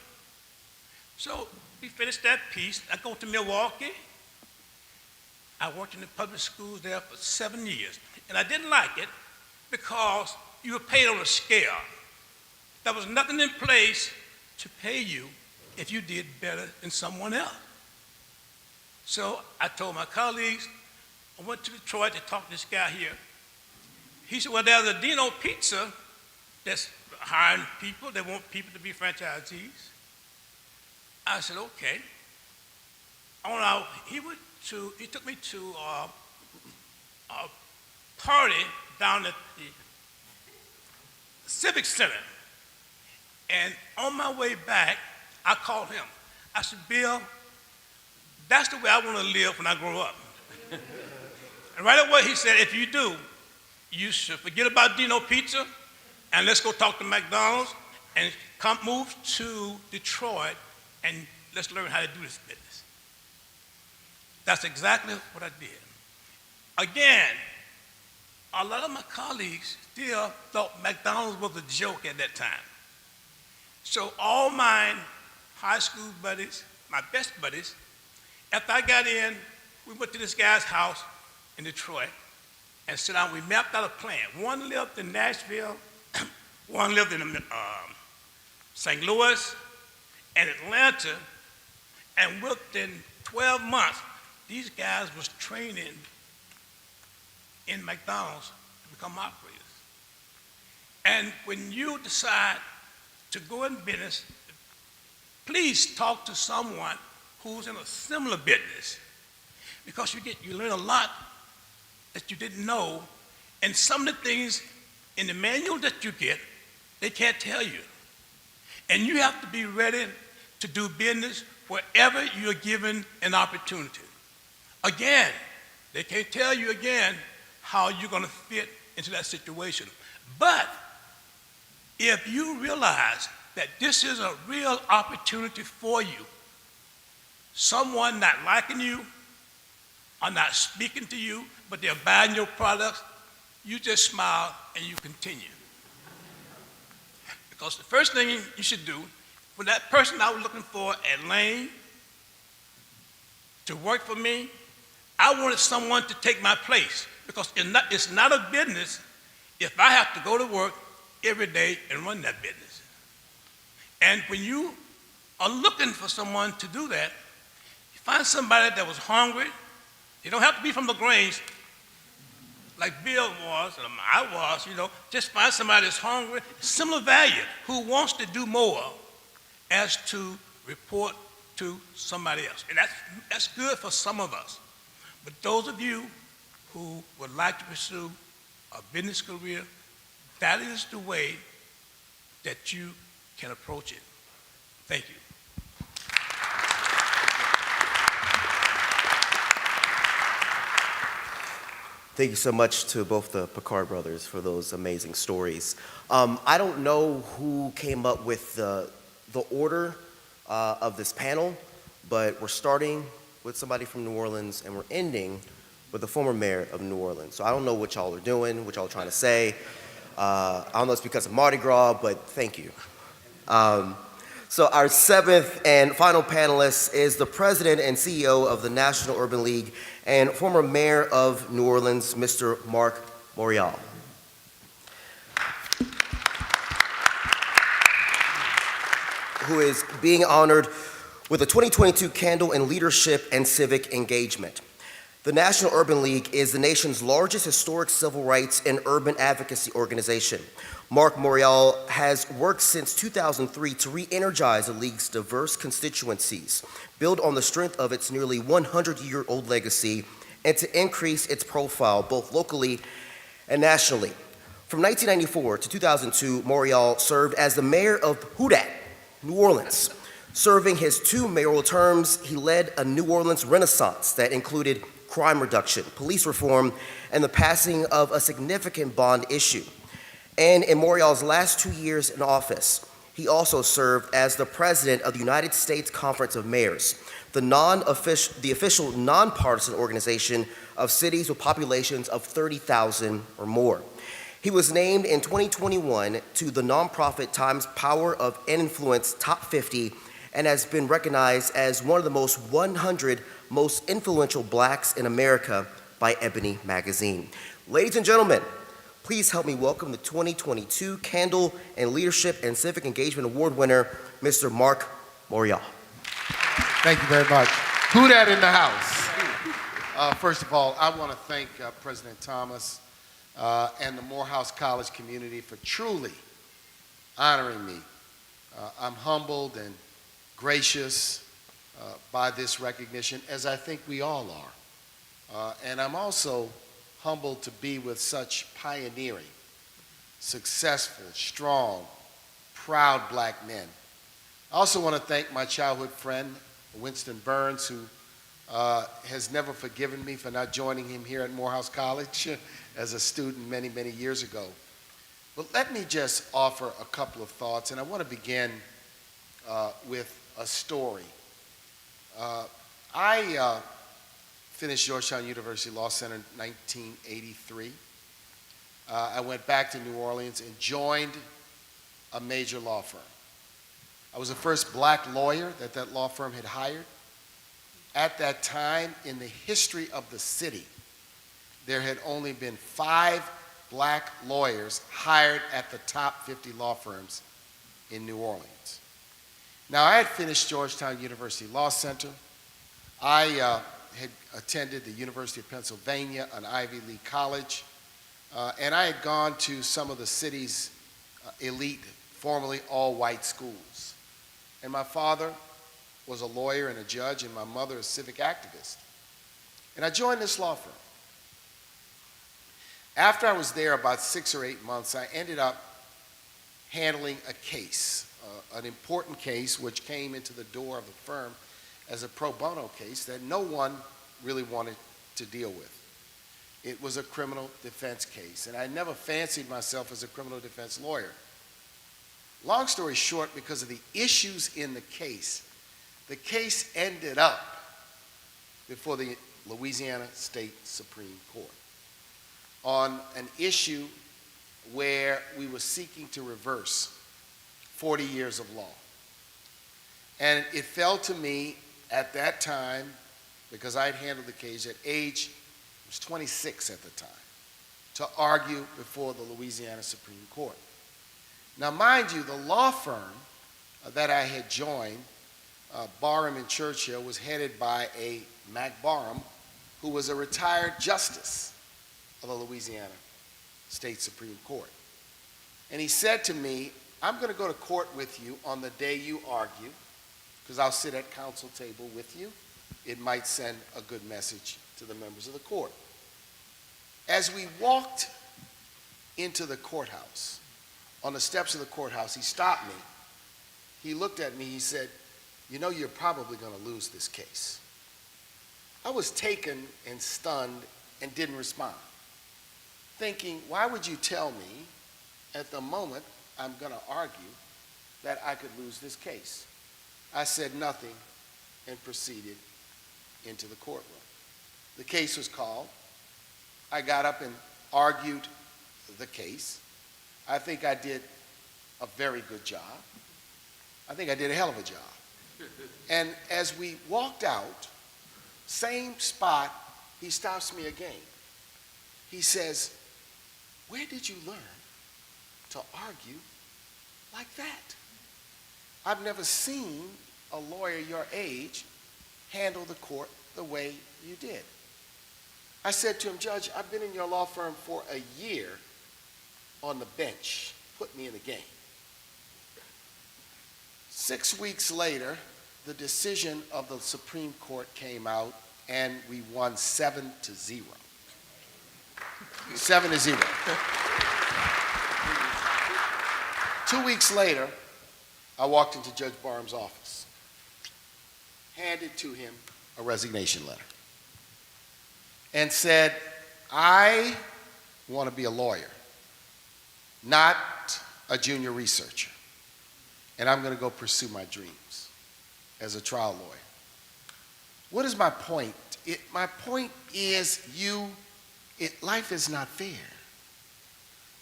So we finished that piece. I go to Milwaukee. I worked in the public schools there for 7 years. And I didn't like it because you were paid on a scale. There was nothing in place to pay you if you did better than someone else. So I told my colleagues, I went to Detroit to talk to this guy here. He said, "Well, there's a Dino Pizza that's hiring people. They want people to be franchisees." I said, "Okay." He took me to a party down at the Civic Center. And on my way back, I called him. I said, "Bill, that's the way I want to live when I grow up." And right away he said, "If you do, you should forget about Dino Pizza and let's go talk to McDonald's and move to Detroit and let's learn how to do this business." That's exactly what I did. Again, a lot of my colleagues still thought McDonald's was a joke at that time. So all my high school buddies, my best buddies, after I got in, we went to this guy's house in Detroit and sat down. We mapped out a plan. One lived in Nashville, one lived in St. Louis and Atlanta, and within 12 months, these guys was training in McDonald's to become operators. And when you decide to go in business, please talk to someone who's in a similar business, because you learn a lot that you didn't know, and some of the things in the manual that you get, they can't tell you. And you have to be ready to do business wherever you're given an opportunity. Again, they can't tell you again how you're going to fit into that situation. But if you realize that this is a real opportunity for you, someone not liking you or not speaking to you, but they're buying your products, you just smile and you continue. Because the first thing you should do, for that person I was looking for at Lane to work for me, I wanted someone to take my place, because it's not a business if I have to go to work every day and run that business. And when you are looking for someone to do that, you find somebody that was hungry. They don't have to be from LaGrange. like Bill was, and I was, just find somebody that's hungry, similar value, who wants to do more as to report to somebody else. And that's good for some of us. But those of you who would like to pursue a business career, that is the way that you can approach it. Thank you. Thank you so much to both the Picard brothers for those amazing stories. I don't know who came up with the order of this panel, but we're starting with somebody from New Orleans and we're ending with the former mayor of New Orleans. So I don't know what y'all are doing, what y'all are trying to say. I don't know if it's because of Mardi Gras, but thank you. So our seventh and final panelist is the president and CEO of the National Urban League and former mayor of New Orleans, Mr. Marc Morial. Who is being honored with the 2022 Candle in Leadership and Civic Engagement. The National Urban League is the nation's largest historic civil rights and urban advocacy organization. Marc Morial has worked since 2003 to re-energize the league's diverse constituencies, build on the strength of its nearly 100-year-old legacy, and to increase its profile both locally and nationally. From 1994 to 2002, Morial served as the mayor of Houdat, New Orleans. Serving his 2 mayoral terms, he led a New Orleans renaissance that included crime reduction, police reform, and the passing of a significant bond issue. And in Morial's last 2 years in office, he also served as the president of the United States Conference of Mayors, the official nonpartisan organization of cities with populations of 30,000 or more. He was named in 2021 to the nonprofit Times Power of Influence Top 50 and has been recognized as one of the 100 most influential blacks in America by Ebony Magazine. Ladies and gentlemen, please help me welcome the 2022 Candle in Leadership and Civic Engagement Award winner, Mr. Marc Morial. Thank you very much. Who that in the house? First of all, I want to thank President Thomas and the Morehouse College community for truly honoring me. I'm humbled and gracious by this recognition, as I think we all are. And I'm also humbled to be with such pioneering, successful, strong, proud black men. I also want to thank my childhood friend, Winston Burns, who has never forgiven me for not joining him here at Morehouse College as a student many, many years ago. But let me just offer a couple of thoughts, and I want to begin with a story. I finished Georgetown University Law Center in 1983. I went back to New Orleans and joined a major law firm. I was the first black lawyer that law firm had hired. At that time, in the history of the city, there had only been 5 black lawyers hired at the top 50 law firms in New Orleans. Now, I had finished Georgetown University Law Center. I had attended the University of Pennsylvania, an Ivy League college, and I had gone to some of the city's elite, formerly all-white schools. And my father was a lawyer and a judge, and my mother a civic activist. And I joined this law firm. After I was there about 6 or 8 months, I ended up handling a case, an important case which came into the door of the firm as a pro bono case that no one really wanted to deal with. It was a criminal defense case, and I never fancied myself as a criminal defense lawyer. Long story short, because of the issues in the case ended up before the Louisiana State Supreme Court on an issue where we were seeking to reverse 40 years of law. And it fell to me at that time, because I had handled the case at age, I was 26 at the time, to argue before the Louisiana Supreme Court. Now, mind you, the law firm that I had joined, Barham and Churchill, was headed by a Mac Barham, who was a retired justice of the Louisiana State Supreme Court. And he said to me, I'm going to go to court with you on the day you argue, because I'll sit at counsel table with you. It might send a good message to the members of the court. As we walked into the courthouse, on the steps of the courthouse, he stopped me. He looked at me, he said, you know, you're probably going to lose this case. I was taken and stunned and didn't respond, thinking, why would you tell me at the moment I'm going to argue that I could lose this case? I said nothing and proceeded into the courtroom. The case was called. I got up and argued the case. I think I did a very good job. I think I did a hell of a job. And as we walked out, same spot, he stops me again. He says, where did you learn to argue like that? I've never seen a lawyer your age handle the court the way you did. I said to him, Judge, I've been in your law firm for a year on the bench. Put me in the game. 6 weeks later, the decision of the Supreme Court came out and we won 7-0. 7-0. 2 weeks later, I walked into Judge Barham's office, handed to him a resignation letter, and said, I want to be a lawyer, not a junior researcher, and I'm going to go pursue my dreams as a trial lawyer. What is my point? My point is life is not fair.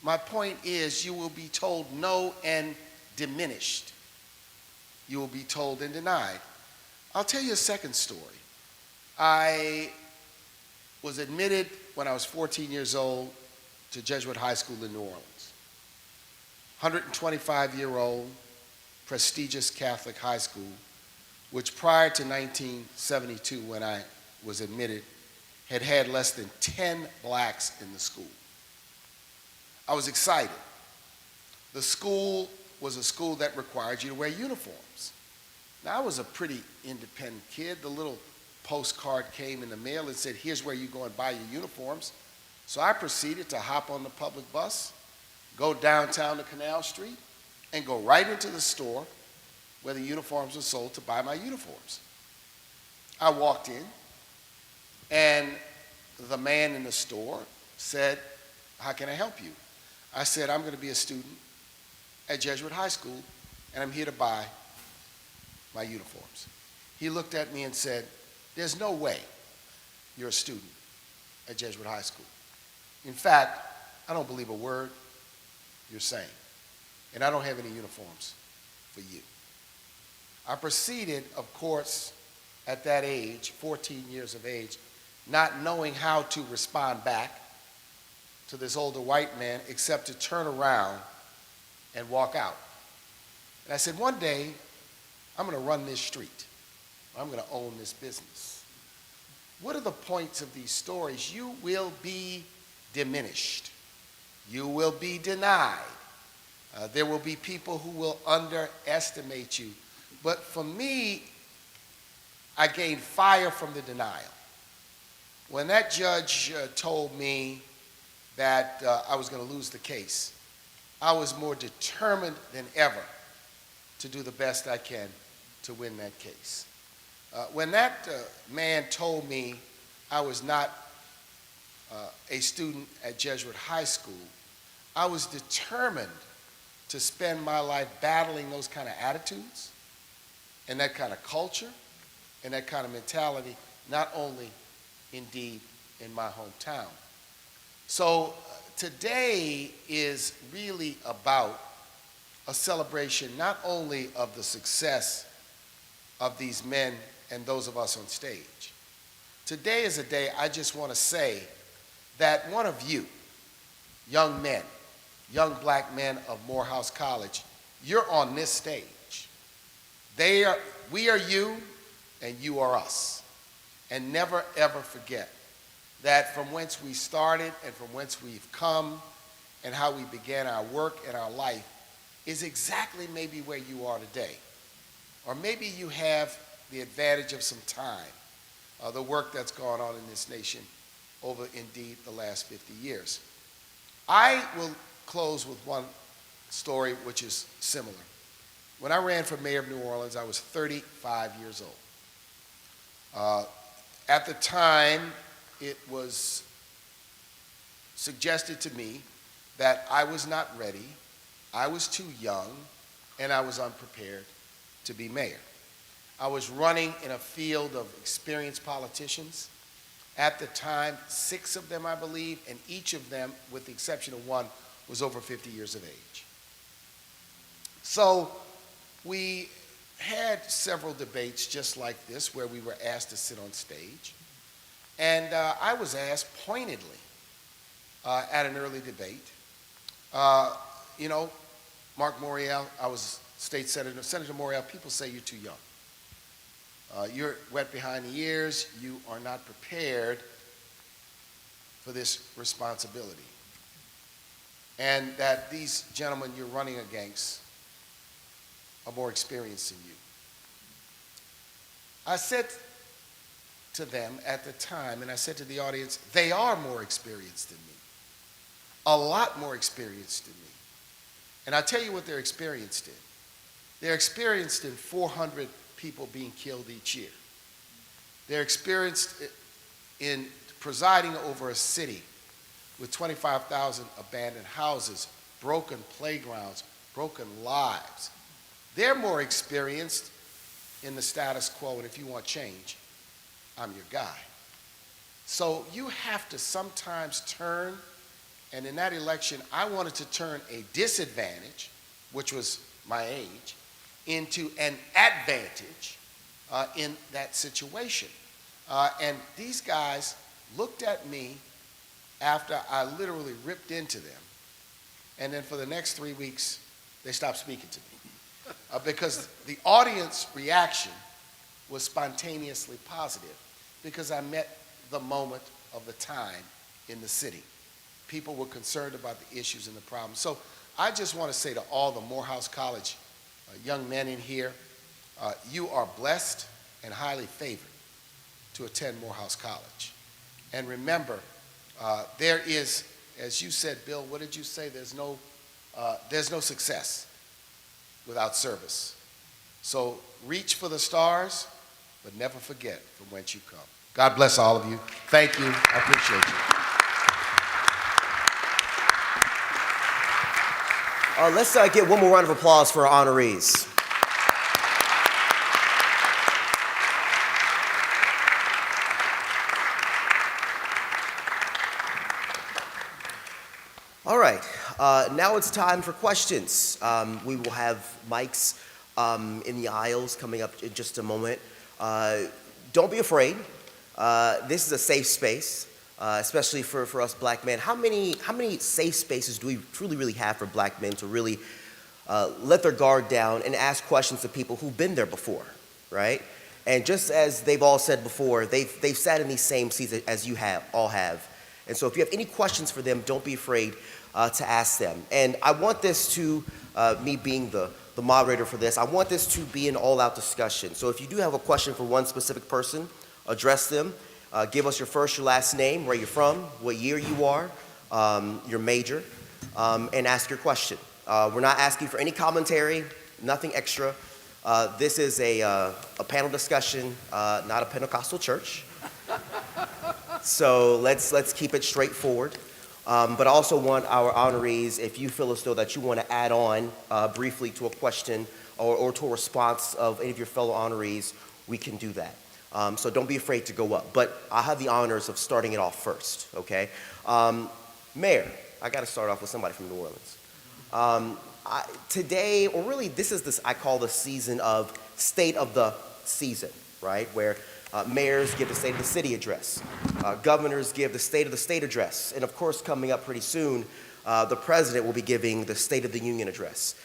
My point is you will be told no and diminished. You will be told and denied. I'll tell you a second story. I was admitted when I was 14 years old to Jesuit High School in New Orleans. 125-year-old, prestigious Catholic high school, which prior to 1972, when I was admitted, had had less than 10 blacks in the school. I was excited. The school was a school that required you to wear uniforms. Now, I was a pretty independent kid. The little postcard came in the mail and said, here's where you go and buy your uniforms. So I proceeded to hop on the public bus, go downtown to Canal Street, and go right into the store where the uniforms were sold to buy my uniforms. I walked in, and the man in the store said, how can I help you? I said, I'm going to be a student at Jesuit High School, and I'm here to buy my uniforms. He looked at me and said, there's no way you're a student at Jesuit High School. In fact, I don't believe a word you're saying, and I don't have any uniforms for you. I proceeded, of course, at that age, 14 years of age, not knowing how to respond back to this older white man except to turn around and walk out. And I said, one day, I'm going to run this street. I'm going to own this business. What are the points of these stories? You will be diminished. You will be denied. There will be people who will underestimate you. But for me, I gained fire from the denial. When that judge told me that I was going to lose the case, I was more determined than ever to do the best I can to win that case. When that man told me I was not a student at Jesuit High School, I was determined to spend my life battling those kind of attitudes and that kind of culture and that kind of mentality, not only indeed in my hometown. So today is really about a celebration not only of the success of these men and those of us on stage. Today is a day I just want to say that one of you, young men, young black men of Morehouse College, you're on this stage. We are you, and you are us. And never, ever forget that from whence we started and from whence we've come and how we began our work and our life is exactly maybe where you are today. Or maybe you have the advantage of some time, the work that's gone on in this nation over indeed the last 50 years. I will close with one story which is similar. When I ran for mayor of New Orleans, I was 35 years old. At the time, it was suggested to me that I was not ready, I was too young, and I was unprepared to be mayor. I was running in a field of experienced politicians. At the time, 6 of them, I believe, and each of them, with the exception of one, was over 50 years of age. So we had several debates just like this where we were asked to sit on stage. And I was asked pointedly at an early debate, you know, Mark Morial, I was state senator, Senator Morial, people say you're too young. You're wet behind the ears, you are not prepared for this responsibility. And that these gentlemen you're running against are more experienced than you. I said to them at the time, and I said to the audience, they are more experienced than me, a lot more experienced than me. And I'll tell you what they're experienced in. They're experienced in 400 people being killed each year. They're experienced in presiding over a city with 25,000 abandoned houses, broken playgrounds, broken lives. They're more experienced in the status quo, and if you want change, I'm your guy. So you have to sometimes turn, and in that election, I wanted to turn a disadvantage, which was my age, into an advantage in that situation. And these guys looked at me after I literally ripped into them, and then for the next 3 weeks, they stopped speaking to me. Because the audience reaction was spontaneously positive, because I met the moment of the time in the city. People were concerned about the issues and the problems. So I just want to say to all the Morehouse College young men in here, you are blessed and highly favored to attend Morehouse College. And remember, there is, as you said, Bill, what did you say? There's no success without service. So reach for the stars, but never forget from whence you come. God bless all of you. Thank you. I appreciate you. Let's get one more round of applause for our honorees. All right, now it's time for questions. We will have mics in the aisles coming up in just a moment. Don't be afraid. This is a safe space, especially for us black men. How many safe spaces do we truly really have for black men to really let their guard down and ask questions to people who've been there before, right? And just as they've all said before, they've sat in these same seats as you all have. And so if you have any questions for them, don't be afraid to ask them. And I want this to, me being the moderator for this, I want this to be an all-out discussion. So if you do have a question for one specific person, address them. Give us your first, your last name, where you're from, what year you are, your major, and ask your question. We're not asking for any commentary, nothing extra. This is a panel discussion, not a Pentecostal church. So let's keep it straightforward. But I also want our honorees, if you feel as though that you want to add on briefly to a question or to a response of any of your fellow honorees, we can do that. So don't be afraid to go up. But I have the honors of starting it off first, okay? Mayor, I got to start off with somebody from New Orleans. Today, or really this is this, I call the season of State of the Season, right? Where mayors give the State of the City address. Governors give the State of the State address. And of course, coming up pretty soon, the president will be giving the State of the Union address.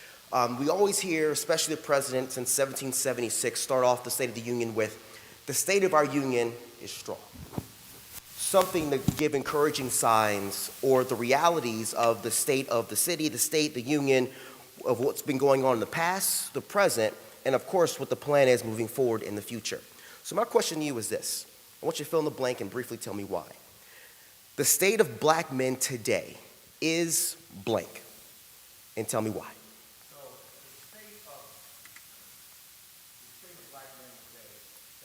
We always hear, especially the president since 1776, start off the State of the Union with, "The state of our union is strong." something to give encouraging signs or the realities of the state of the city, the state, the union, of what's been going on in the past, the present, and of course what the plan is moving forward in the future. So my question to you is this. I want you to fill in the blank and briefly tell me why. The state of black men today is blank, and tell me why.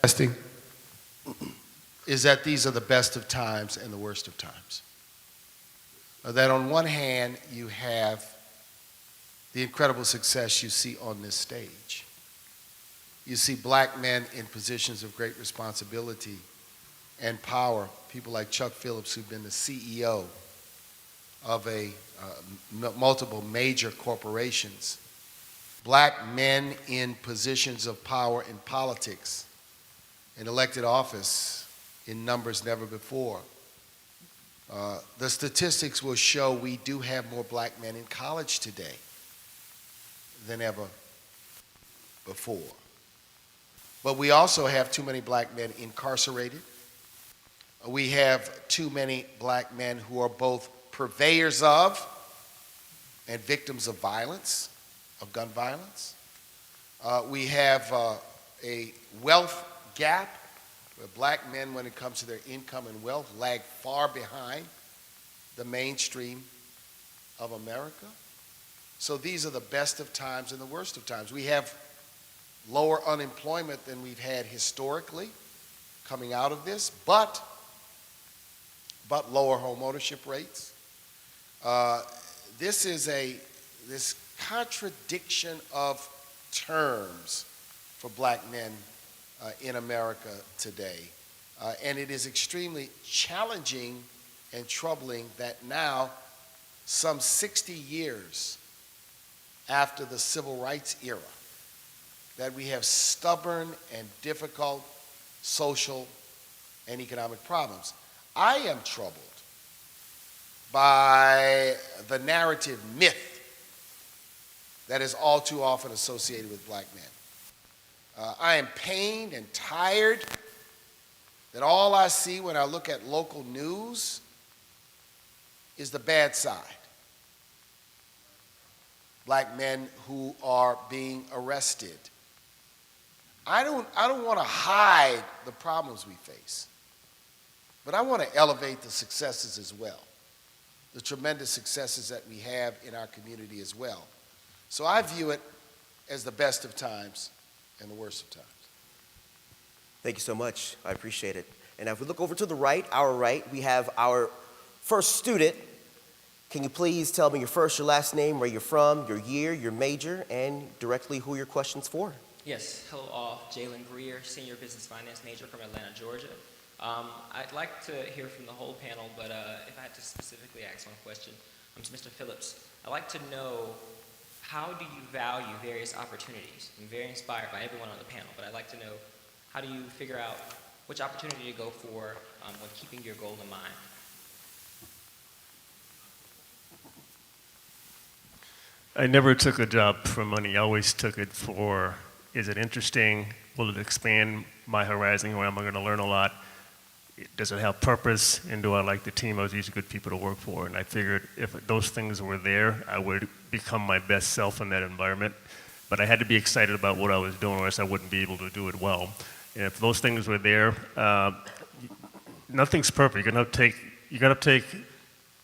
Testing. Is that these are the best of times and the worst of times. That on one hand, you have the incredible success you see on this stage. You see black men in positions of great responsibility and power, people like Chuck Phillips, who've been the CEO of multiple major corporations. Black men in positions of power in politics, in elected office, in numbers never before. The statistics will show we do have more black men in college today than ever before. But we also have too many black men incarcerated. We have too many black men who are both purveyors of and victims of violence, of gun violence. We have a wealth gap where black men, when it comes to their income and wealth, lag far behind the mainstream of America. So these are the best of times and the worst of times. We have lower unemployment than we've had historically coming out of this, but lower home ownership rates. This contradiction of terms for black men in America today. And it is extremely challenging and troubling that now, some 60 years after the civil rights era, that we have stubborn and difficult social and economic problems. I am troubled by the narrative myth that is all too often associated with black men. I am pained and tired that all I see when I look at local news is the bad side. Black men who are being arrested. I don't want to hide the problems we face, but I want to elevate the successes as well, the tremendous successes that we have in our community as well. So I view it as the best of times and the worst of times. Thank you so much. I appreciate it. And if we look over to the right, our right, we have our first student. Can you please tell me your first, your last name, where you're from, your year, your major, and directly who your question's for? Yes, hello all. Jalen Greer, Senior Business Finance major from Atlanta, Georgia. I'd like to hear from the whole panel, but if I had to specifically ask one question, to Mr. Phillips, I'd like to know, how do you value various opportunities? I'm very inspired by everyone on the panel, but I'd like to know, how do you figure out which opportunity to go for when keeping your goal in mind? I never took a job for money. I always took it for, is it interesting? Will it expand my horizon? Where am I going to learn a lot? Does it have purpose? And do I like the team? Are these good people to work for? And I figured if those things were there, I would become my best self in that environment. But I had to be excited about what I was doing, or else I wouldn't be able to do it well. And if those things were there, nothing's perfect. You're gonna take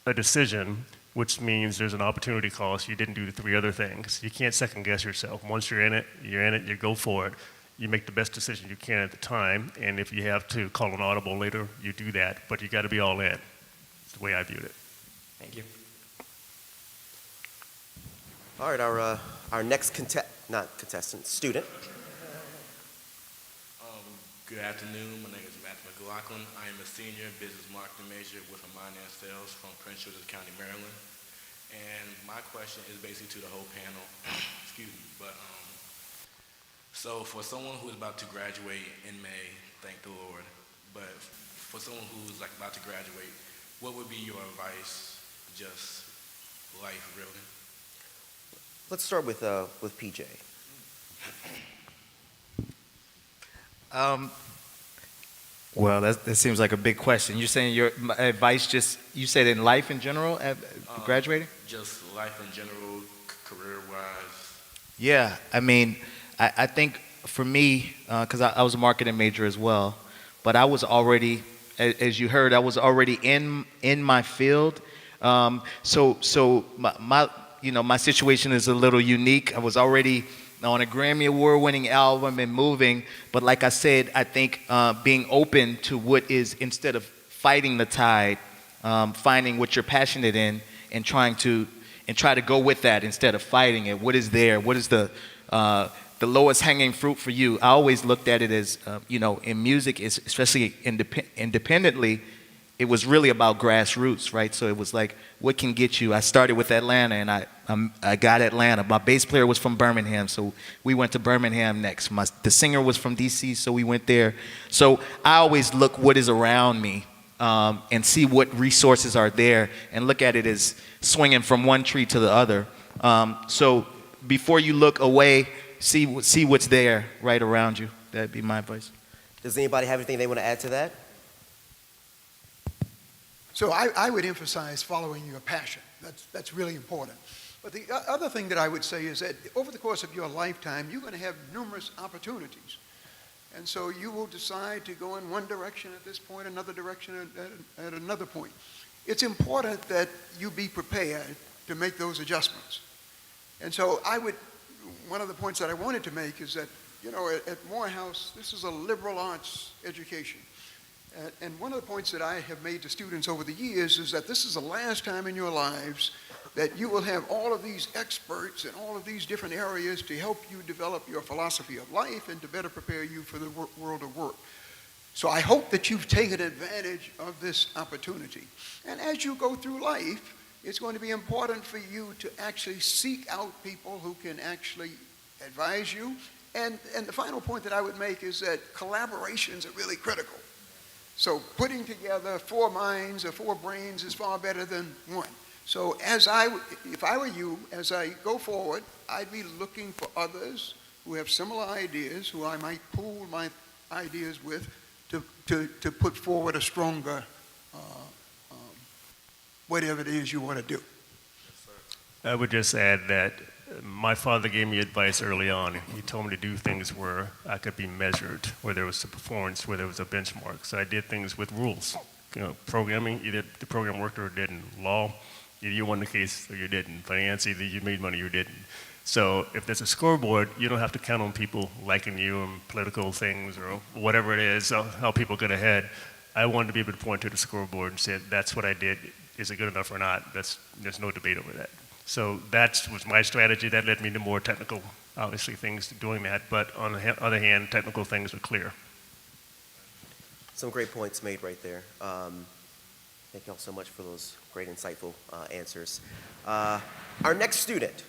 a decision, which means there's an opportunity cost. You didn't do the three other things. You can't second guess yourself. Once you're in it, you go for it. You make the best decision you can at the time, and if you have to call an audible later, you do that, but you got to be all in. That's the way I viewed it. Thank you. All right, our next student. Good afternoon. My name is Matthew McLaughlin. I am a senior business marketing major with a minor in sales from Prince George's County, Maryland. And my question is basically to the whole panel. Excuse me, but so for someone who is about to graduate in May, thank the Lord, but for someone who's like about to graduate, what would be your advice, just life really? Let's start with PJ. Well, that seems like a big question. You're saying your advice you said in life in general, graduating? Just life in general, career-wise. Yeah, I mean, I think for me, because I was a marketing major as well, but I was already, as you heard, I was already in my field. So my situation is a little unique. I was already on a Grammy Award-winning album and moving, but like I said, I think being open to what is, instead of fighting the tide, finding what you're passionate in and try to go with that instead of fighting it. What is there? What is the lowest hanging fruit for you? I always looked at it as, in music, especially independently, it was really about grassroots, right? So it was like, what can get you? I started with Atlanta, and I got Atlanta. My bass player was from Birmingham, so we went to Birmingham next. The singer was from D.C., so we went there. So I always look what is around me and see what resources are there, and look at it as swinging from one tree to the other. So before you look away, see what's there right around you. That'd be my advice. Does anybody have anything they want to add to that? So I would emphasize following your passion. That's really important. But the other thing that I would say is that over the course of your lifetime, you're going to have numerous opportunities. And so you will decide to go in one direction at this point, another direction at another point. It's important that you be prepared to make those adjustments. And so one of the points that I wanted to make is that, at Morehouse, this is a liberal arts education. And one of the points that I have made to students over the years is that this is the last time in your lives that you will have all of these experts in all of these different areas to help you develop your philosophy of life and to better prepare you for the world of work. So I hope that you've taken advantage of this opportunity. And as you go through life, it's going to be important for you to actually seek out people who can actually advise you. And the final point that I would make is that collaborations are really critical. So putting together 4 minds or 4 brains is far better than one. So if I were you, as I go forward, I'd be looking for others who have similar ideas, who I might pool my ideas with to put forward a stronger whatever it is you want to do. I would just add that my father gave me advice early on. He told me to do things where I could be measured, where there was a performance, where there was a benchmark. So I did things with rules. Programming, either the program worked or it didn't. Law, either you won the case or you didn't. Finance, either you made money or you didn't. So if there's a scoreboard, you don't have to count on people liking you and political things or whatever it is, how people get ahead. I wanted to be able to point to the scoreboard and say, that's what I did. Is it good enough or not? There's no debate over that. So that was my strategy. That led me to more technical, obviously, things doing that. But on the other hand, technical things were clear. Some great points made right there. Thank you all so much for those great, insightful answers. Our next student.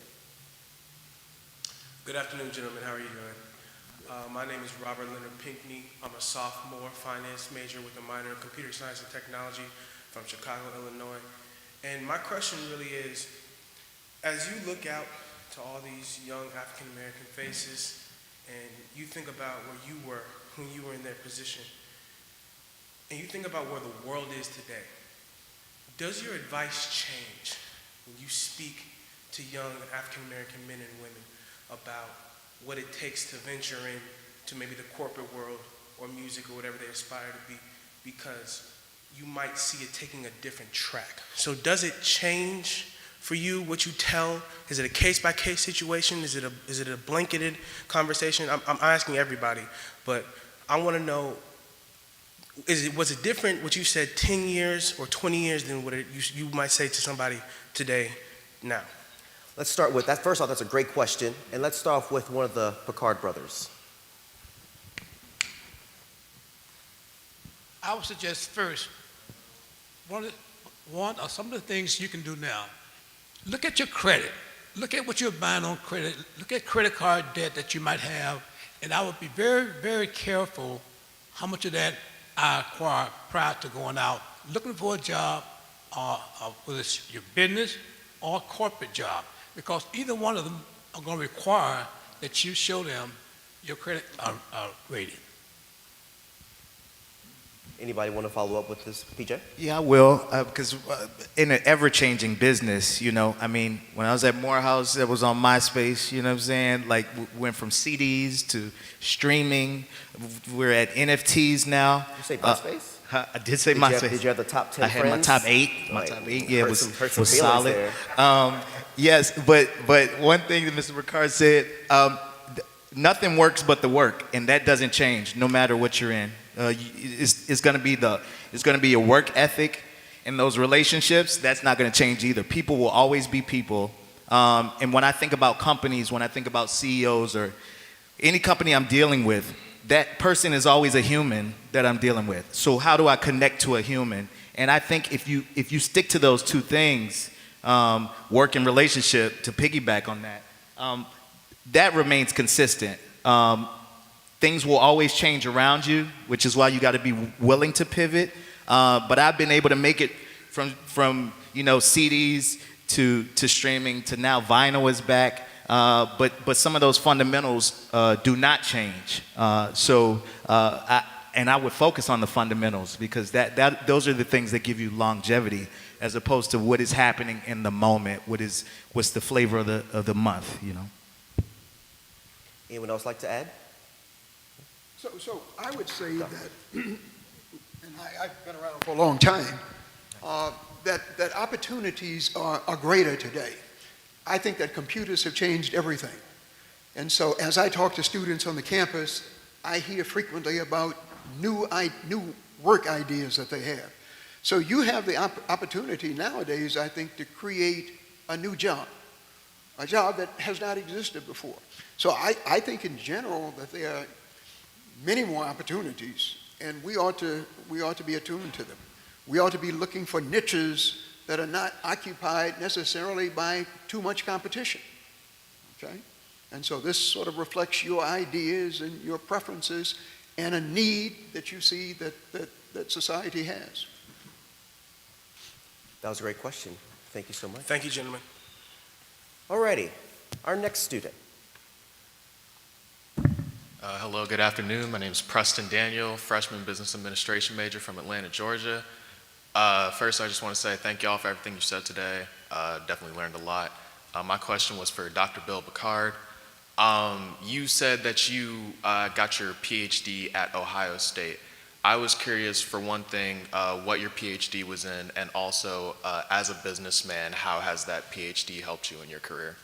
Good afternoon, gentlemen. How are you doing? My name is Robert Leonard Pinkney. I'm a sophomore finance major with a minor in computer science and technology from Chicago, Illinois. And my question really is, as you look out to all these young African-American faces and you think about where you were when you were in their position, and you think about where the world is today, does your advice change when you speak to young African-American men and women about what it takes to venture into maybe the corporate world or music or whatever they aspire to be, because you might see it taking a different track? So does it change for you what you tell? Is it a case-by-case situation? Is it a blanketed conversation? I'm asking everybody, but I want to know, was it different what you said 10 years or 20 years than what you might say to somebody today, now? Let's start with that. First off, that's a great question. And let's start off with one of the Picard brothers. I would suggest first, one or some of the things you can do now. Look at your credit. Look at what you're buying on credit. Look at credit card debt that you might have. And I would be very, very careful how much of that I acquire prior to going out, looking for a job, whether it's your business or a corporate job, because either one of them are going to require that you show them your credit rating. Anybody want to follow up with this, PJ? Yeah, I will, because in an ever-changing business, you know, I mean, when I was at Morehouse, that was on MySpace, you know what I'm saying? Like, went from CDs to streaming. We're at NFTs now. Did you say MySpace? I did say MySpace. Did you have the top 10 I had friends? my top 8. My Like, top 8, yeah, hurt was some feelings solid. there. Yes, but one thing that Mr. Ricard said, nothing works but the work, and that doesn't change no matter what you're in. It's going to be your work ethic in those relationships. That's not going to change either. People will always be people. And when I think about companies, when I think about CEOs or any company I'm dealing with, that person is always a human that I'm dealing with. So how do I connect to a human? And I think if you stick to those two things, work and relationship, to piggyback on that, that remains consistent. Things will always change around you, which is why you got to be willing to pivot. But I've been able to make it from CDs to streaming to now vinyl is back. But some of those fundamentals do not change. So I would focus on the fundamentals because those are the things that give you longevity, as opposed to what is happening in the moment. What's the flavor of the month, you know? Anyone else like to add? So I would say that, and I've been around for a long time, that opportunities are greater today. I think that computers have changed everything. And so as I talk to students on the campus, I hear frequently about new work ideas that they have. So you have the opportunity nowadays, I think, to create a new job, a job that has not existed before. So I think in general that there are many more opportunities, and we ought to be attuned to them. We ought to be looking for niches that are not occupied necessarily by too much competition, okay? And so this sort of reflects your ideas and your preferences and a need that you see that society has. That was a great question. Thank you so much. Thank you, gentlemen. Alrighty, our next student. Hello, good afternoon. My name is Preston Daniel, freshman business administration major from Atlanta, Georgia. First, I just want to say thank you all for everything you said today. Definitely learned a lot. My question was for Dr. Bill Picard. You said that you got your PhD at Ohio State. I was curious, for one thing, what your PhD was in, and also, as a businessman, how has that PhD helped you in your career?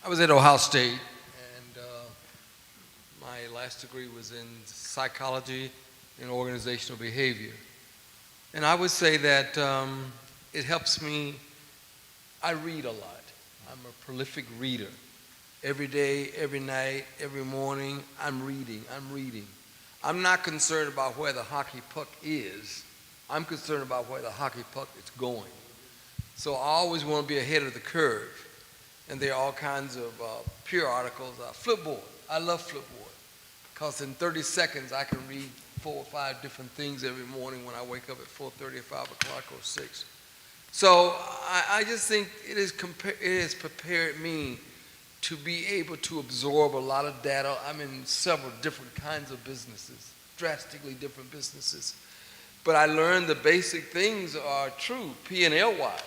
I was at Ohio State, and my last degree was in psychology and organizational behavior. And I would say that it helps me. I read a lot. I'm a prolific reader. Every day, every night, every morning, I'm reading. I'm not concerned about where the hockey puck is. I'm concerned about where the hockey puck is going. So I always want to be ahead of the curve. And there are all kinds of peer articles. Flipboard. I love Flipboard because in 30 seconds I can read 4 or 5 different things every morning when I wake up at 4:30 or 5 o'clock or 6. So I just think it has prepared me to be able to absorb a lot of data. I'm in several different kinds of businesses, drastically different businesses. But I learned the basic things are true, P&L wise,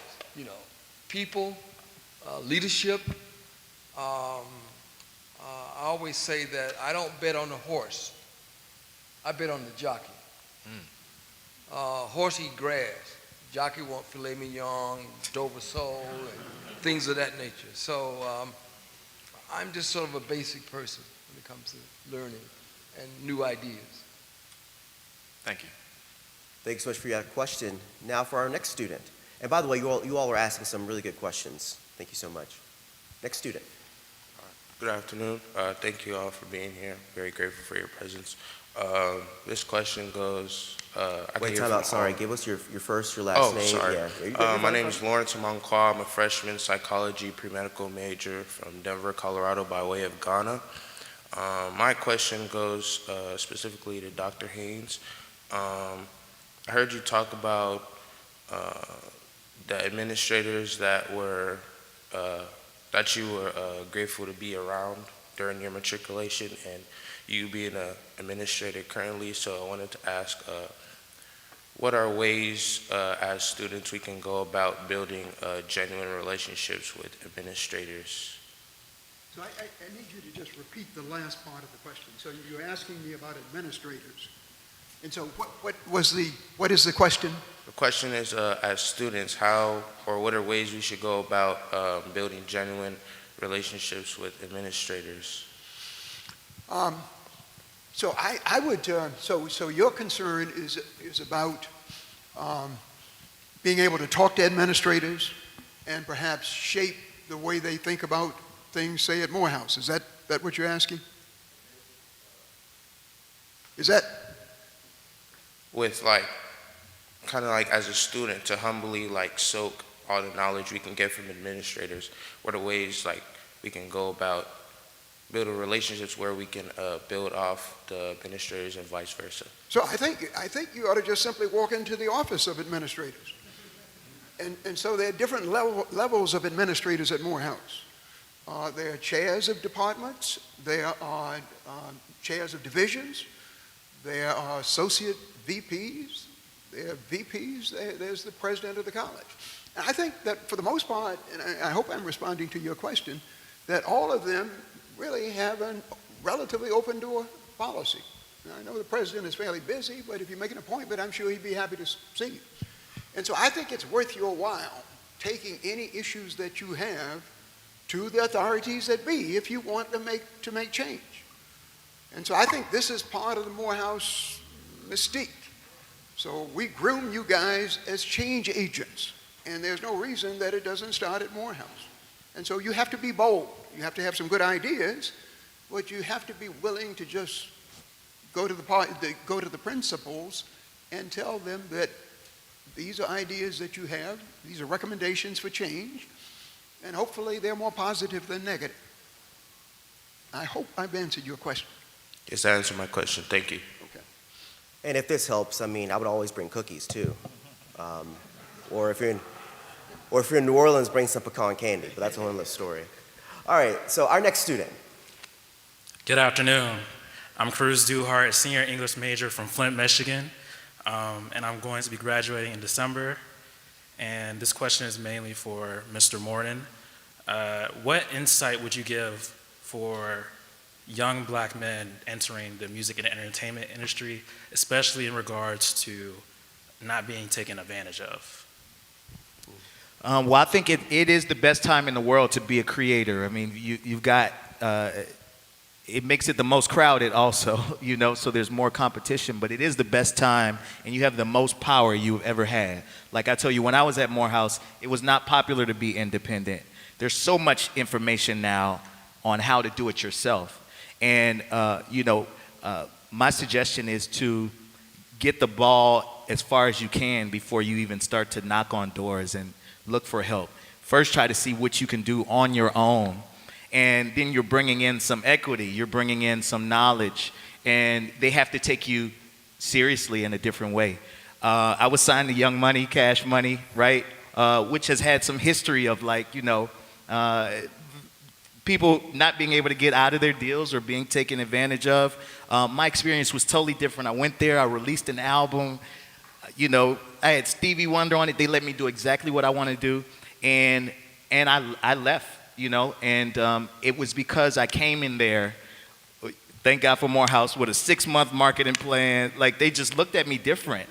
people, leadership. I always say that I don't bet on the horse. I bet on the jockey. Horse eat grass. Jockey want filet mignon, Dover sole, and things of that nature. So I'm just sort of a basic person when it comes to learning and new ideas. Thank you. Thanks so much for your question. Now for our next student. And by the way, you all are asking some really good questions. Thank you so much. Next student. Good afternoon. Thank you all for being here. Very grateful for your presence. This question goes. Wait, time out. Sorry. Give us your first, your last name. Sorry. Yeah. My name is Lawrence Amankwa. I'm a freshman psychology pre-medical major from Denver, Colorado, by way of Ghana. My question goes specifically to Dr. Haynes. I heard you talk about the administrators that you were grateful to be around during your matriculation, and you being an administrator currently, so I wanted to ask, what are ways as students we can go about building genuine relationships with administrators? So I need you to just repeat the last part of the question. So you're asking me about administrators. And so what is the question? The question is, as students, how or what are ways we should go about building genuine relationships with administrators? So I would, so your concern is about being able to talk to administrators and perhaps shape the way they think about things, say at Morehouse. Is that what you're asking? Is that? With like, kind of like as a student, to humbly like soak all the knowledge we can get from administrators. What are ways like we can go about building relationships where we can build off the administrators and vice versa? So I think you ought to just simply walk into the office of administrators. And so there are different levels of administrators at Morehouse. There are chairs of departments, there are chairs of divisions, there are associate VPs, there are VPs, there's the president of the college. And I think that for the most part, and I hope I'm responding to your question, that all of them really have a relatively open door policy. Now, I know the president is fairly busy, but if you make an appointment, I'm sure he'd be happy to see you. And so I think it's worth your while taking any issues that you have to the authorities that be if you want to make change. And so I think this is part of the Morehouse mystique. So we groom you guys as change agents, and there's no reason that it doesn't start at Morehouse. And so you have to be bold. You have to have some good ideas, but you have to be willing to just go to the principals and tell them that these are ideas that you have, these are recommendations for change, and hopefully they're more positive than negative. I hope I've answered your question. Yes, that answered my question. Thank you. Okay. And if this helps, I mean, I would always bring cookies too. Or if you're in New Orleans, bring some pecan candy, but that's a whole other story. All right, so our next student. Good afternoon. I'm Cruz Duhart, senior English major from Flint, Michigan, and I'm going to be graduating in December. And this question is mainly for Mr. Morton. What insight would you give for young black men entering the music and entertainment industry, especially in regards to not being taken advantage of? Well, I think it is the best time in the world to be a creator. I mean, you've got, it makes it the most crowded also, you know, so there's more competition, but it is the best time and you have the most power you've ever had. Like I tell you, when I was at Morehouse, it was not popular to be independent. There's so much information now on how to do it yourself. And, my suggestion is to get the ball as far as you can before you even start to knock on doors and look for help. First, try to see what you can do on your own. And then you're bringing in some equity, you're bringing in some knowledge, and they have to take you seriously in a different way. I was signed to Young Money, Cash Money, right? Which has had some history of people not being able to get out of their deals or being taken advantage of. My experience was totally different. I went there, I released an album, I had Stevie Wonder on it. They let me do exactly what I want to do. And I left, and it was because I came in there, thank God for Morehouse, with a 6-month marketing plan. Like, they just looked at me different,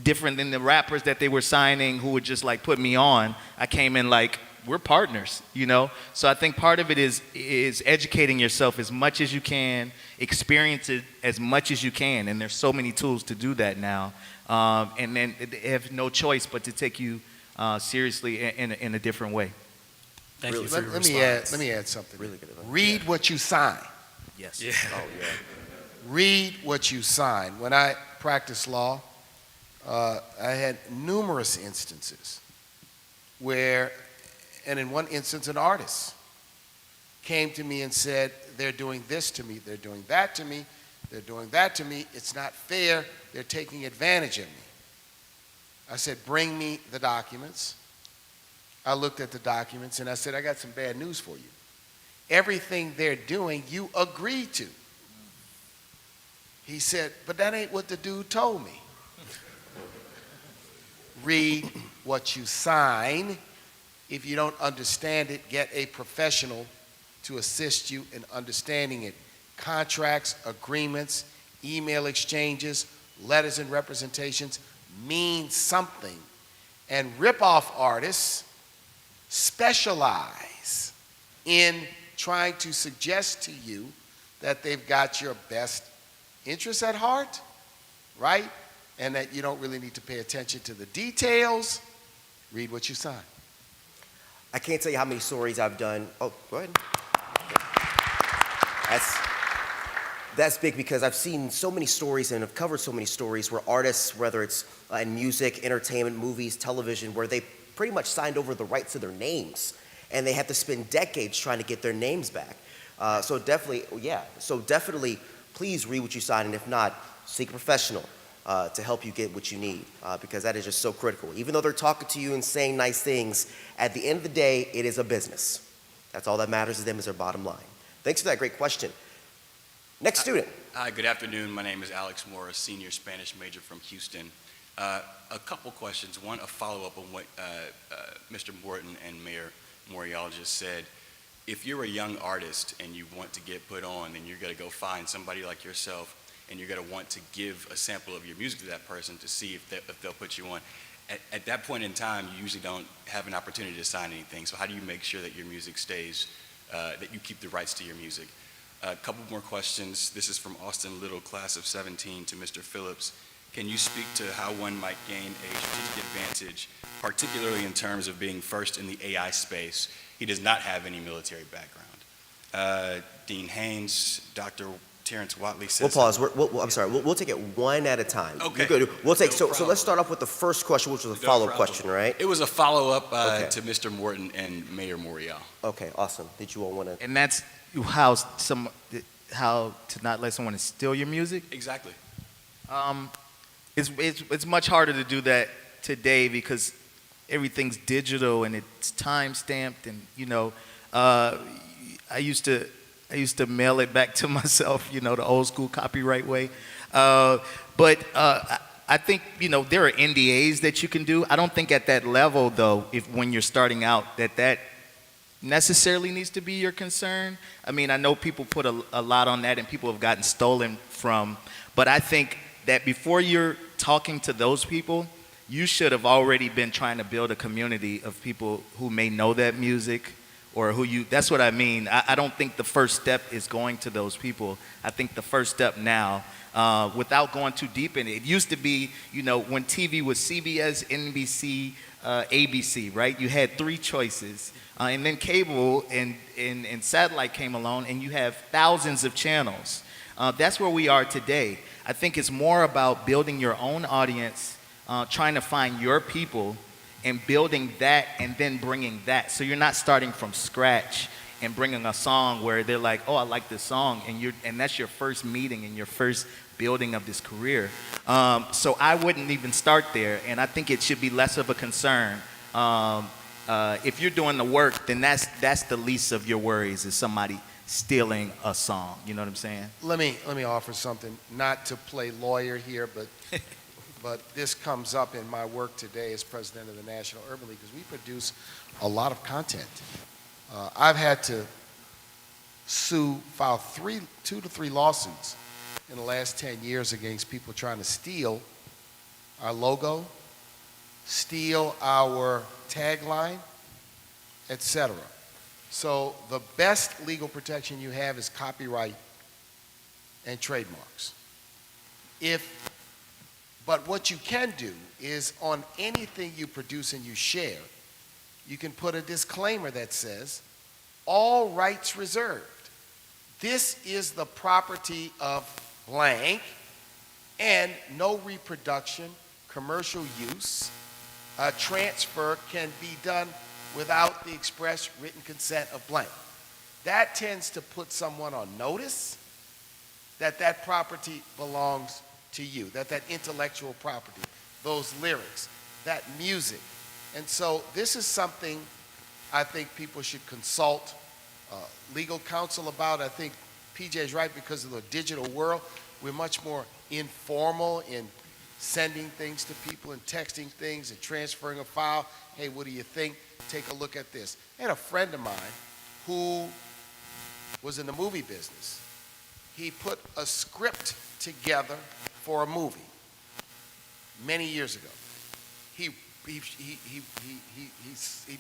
different than the rappers that they were signing who would just put me on. I came in like, we're partners, So I think part of it is educating yourself as much as you can, experience it as much as you can, and there's so many tools to do that now. And then they have no choice but to take you seriously in a different way. Thank you for your Let me add something. Really good. Read what you sign. Yes. Yeah. Oh, yeah. Read what you sign. When I practiced law, I had numerous instances where, and in one instance, an artist came to me and said, they're doing this to me, they're doing that to me, they're doing that to me, it's not fair, they're taking advantage of me. I said, bring me the documents. I looked at the documents and I said, I got some bad news for you. Everything they're doing, you agreed to. He said, but that ain't what the dude told me. Read what you sign. If you don't understand it, get a professional to assist you in understanding it. Contracts, agreements, email exchanges, letters and representations mean something. And rip-off artists specialize in trying to suggest to you that they've got your best interests at heart, right? And that you don't really need to pay attention to the details. Read what you sign. I can't tell you how many stories I've done. Oh, go ahead. That's big because I've seen so many stories and have covered so many stories where artists, whether it's in music, entertainment, movies, television, where they pretty much signed over the rights to their names and they had to spend decades trying to get their names back. So definitely, please read what you sign, and if not, seek a professional to help you get what you need, because that is just so critical. Even though they're talking to you and saying nice things, at the end of the day, it is a business. That's all that matters to them is their bottom line. Thanks for that great question. Next student. Hi, good afternoon. My name is Alex Moore, a senior Spanish major from Houston. A couple questions. One, a follow-up on what Mr. Morton and Mayor Morial just said. If you're a young artist and you want to get put on, then you're going to go find somebody like yourself, and you're going to want to give a sample of your music to that person to see if they'll put you on. At that point in time, you usually don't have an opportunity to sign anything. So how do you make sure that your music stays, that you keep the rights to your music? A couple more questions. This is from Austin Little, class of 17, to Mr. Phillips. Can you speak to how one might gain a strategic advantage, particularly in terms of being first in the AI space? He does not have any military background. Dean Haynes, Dr. Terrence Watley says... We'll pause. I'm sorry. We'll take it one at a time. Okay. We'll take, so let's start off with the first question, which was a follow-up question, right? It was a follow-up to Mr. Morton and Mayor Morial. Okay, awesome. Did you all want to... And that's how to not let someone steal your music? Exactly. It's much harder to do that today because everything's digital and it's time stamped, and I used to mail it back to myself, the old school copyright way. But I think there are NDAs that you can do. I don't think at that level though, when you're starting out, that necessarily needs to be your concern. I mean, I know people put a lot on that and people have gotten stolen from, but I think that before you're talking to those people, you should have already been trying to build a community of people who may know that music or that's what I mean. I don't think the first step is going to those people. I think the first step now, without going too deep in it, it used to be, when TV was CBS, NBC, ABC, right? You had three choices. And then cable and satellite came along and you have thousands of channels. That's where we are today. I think it's more about building your own audience, trying to find your people and building that and then bringing that. So you're not starting from scratch and bringing a song where they're like, oh, I like this song, and that's your first meeting and your first building of this career. So I wouldn't even start there, and I think it should be less of a concern. If you're doing the work, then that's the least of your worries is somebody stealing a song. You know what I'm saying? Let me offer something, not to play lawyer here, but this comes up in my work today as president of the National Urban League because we produce a lot of content. I've had to file 2 to 3 lawsuits in the last 10 years against people trying to steal our logo, steal our tagline, etc. So the best legal protection you have is copyright and trademarks. But what you can do is on anything you produce and you share, you can put a disclaimer that says, all rights reserved. This is the property of blank, and no reproduction, commercial use, transfer can be done without the express written consent of blank. That tends to put someone on notice that that property belongs to you, that intellectual property, those lyrics, that music. And so this is something I think people should consult legal counsel about. I think PJ is right because of the digital world. We're much more informal in sending things to people and texting things and transferring a file. Hey, what do you think? Take a look at this. I had a friend of mine who was in the movie business. He put a script together for a movie many years ago. He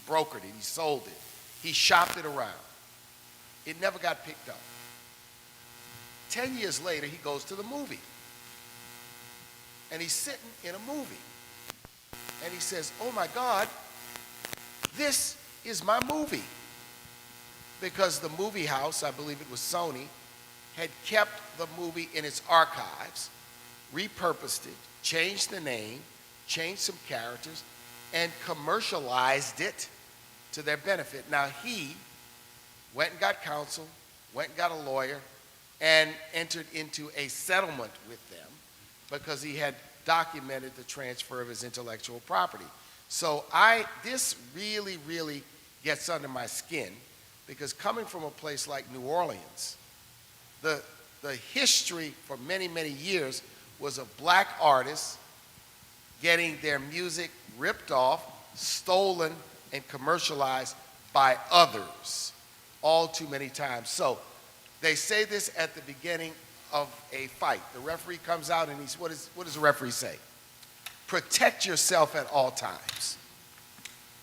brokered it, he sold it, he shopped it around. It never got picked up. 10 years later, he goes to the movie. And he's sitting in a movie. And he says, oh my God, this is my movie. Because the movie house, I believe it was Sony, had kept the movie in its archives, repurposed it, changed the name, changed some characters, and commercialized it to their benefit. Now he went and got counsel, went and got a lawyer, and entered into a settlement with them because he had documented the transfer of his intellectual property. So this really, really gets under my skin, because coming from a place like New Orleans, the history for many, many years was of black artists getting their music ripped off, stolen, and commercialized by others all too many times. So they say this at the beginning of a fight. The referee comes out and what does the referee say? Protect yourself at all times.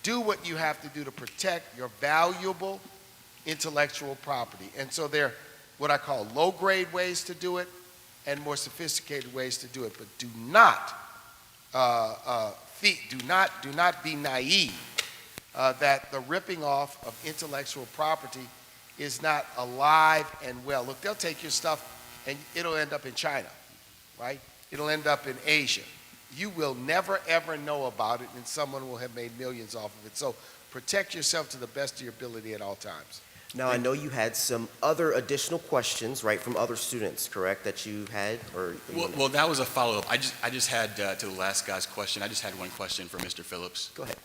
Do what you have to do to protect your valuable intellectual property. And so there are what I call low-grade ways to do it and more sophisticated ways to do it. But do not be naive that the ripping off of intellectual property is not alive and well. Look, they'll take your stuff and it'll end up in China, right? It'll end up in Asia. You will never, ever know about it, and someone will have made millions off of it. So protect yourself to the best of your ability at all times. Now, I know you had some other additional questions, right, from other students, correct, that you had? Well, that was a follow-up. I just had, to the last guy's question, I just had one question for Mr. Phillips. Go ahead.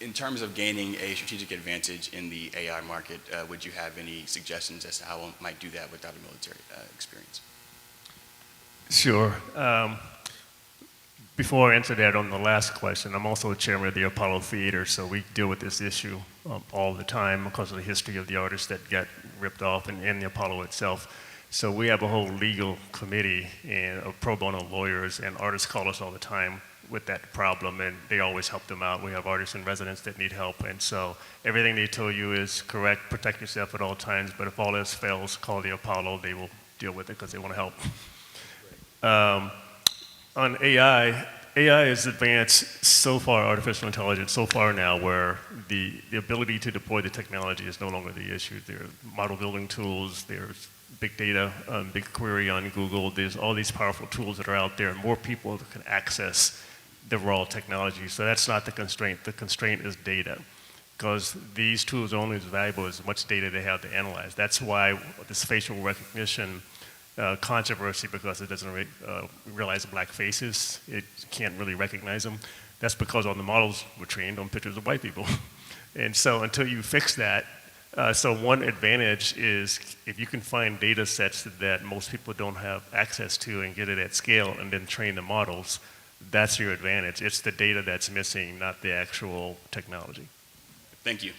In terms of gaining a strategic advantage in the AI market, would you have any suggestions as to how one might do that without a military experience? Sure. Before I answer that on the last question, I'm also the chairman of the Apollo Theater, so we deal with this issue all the time because of the history of the artists that get ripped off and the Apollo itself. So we have a whole legal committee of pro bono lawyers, and artists call us all the time with that problem, and they always help them out. We have artists in residence that need help, and so everything they tell you is correct. Protect yourself at all times, but if all else fails, call the Apollo. They will deal with it because they want to help. On AI has advanced so far, artificial intelligence, so far now, where the ability to deploy the technology is no longer the issue. There are model building tools, there's big data, BigQuery on Google, there's all these powerful tools that are out there, and more people can access the raw technology. So that's not the constraint. The constraint is data, because these tools are only as valuable as much data they have to analyze. That's why this facial recognition controversy, because it doesn't realize black faces, it can't really recognize them. That's because all the models were trained on pictures of white people. And so until you fix that, so one advantage is if you can find data sets that most people don't have access to and get it at scale and then train the models, that's your advantage. It's the data that's missing, not the actual technology. Thank you.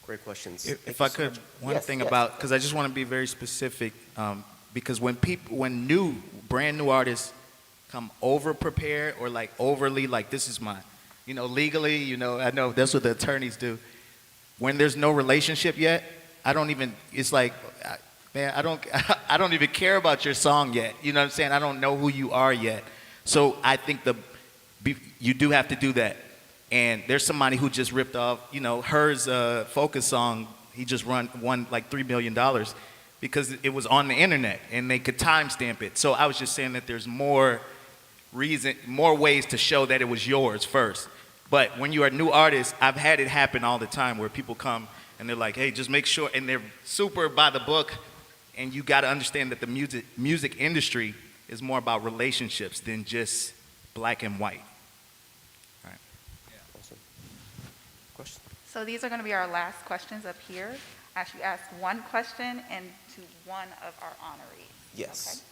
Great questions. If I could, one thing about, because I just want to be very specific, because when brand new artists come over prepared or like overly, like this is my, legally, I know that's what the attorneys do. When there's no relationship yet, it's like, man, I don't even care about your song yet. You know what I'm saying? I don't know who you are yet. So I think you do have to do that. And there's somebody who just ripped off, Her's Focus song. He just won like $3 million because it was on the internet and they could timestamp it. So I was just saying that there's more ways to show that it was yours first. But when you're a new artist, I've had it happen all the time where people come and they're like, hey, just make sure, and they're super by the book. And you got to understand that the music industry is more about relationships than just black and white. All right. Yeah. Awesome. Question? So these are going to be our last questions up here. Actually, ask one question and to one of our honorees. Yes.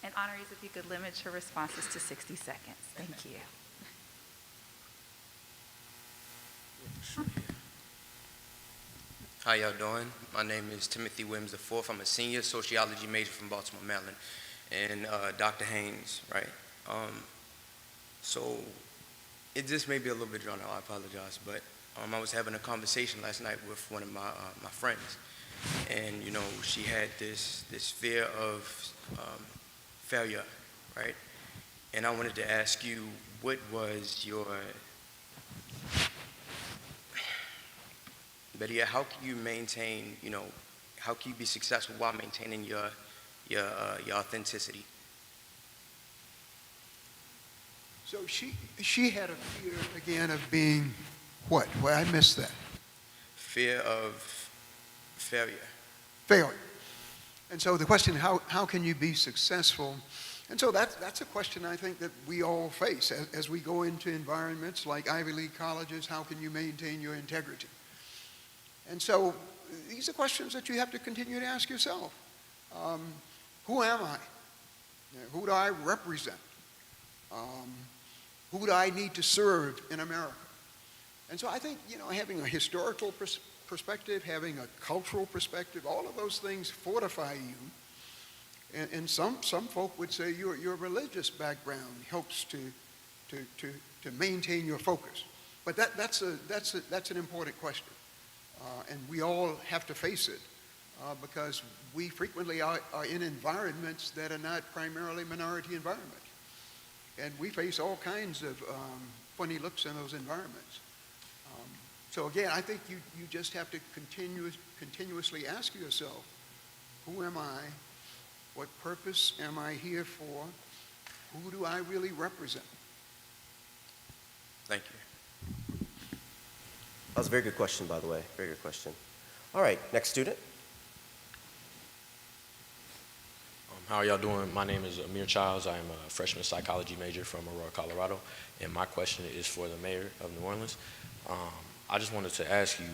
And honorees, if you could limit your responses to 60 seconds. Thank you. How y'all doing? My name is Timothy Williams IV. I'm a senior sociology major from Baltimore, Maryland. And Dr. Haynes, right? So this may be a little bit drawn out, I apologize, but I was having a conversation last night with one of my friends. And, you know, she had this fear of failure, right? And I wanted to ask you, what was your, better yet, how can you maintain, you know, how can you be successful while maintaining your authenticity? So she had a fear, again, of being what? Well, I missed that. Fear of failure. Failure. And so the question, how can you be successful? And so that's a question I think that we all face as we go into environments like Ivy League colleges. How can you maintain your integrity? And so these are questions that you have to continue to ask yourself. Who am I? Who do I represent? Who do I need to serve in America? And so I think, you know, having a historical perspective, having a cultural perspective, all of those things fortify you. And some folk would say your religious background helps to maintain your focus. But that's an important question. And we all have to face it because we frequently are in environments that are not primarily minority environments. And we face all kinds of funny looks in those environments. So again, I think you just have to continuously ask yourself, who am I? What purpose am I here for? Who do I really represent? Thank you. That was a very good question, by the way. Very good question. All right, next student. How are y'all doing? My name is Amir Childs. I am a freshman psychology major from Aurora, Colorado. And my question is for the mayor of New Orleans. I just wanted to ask you,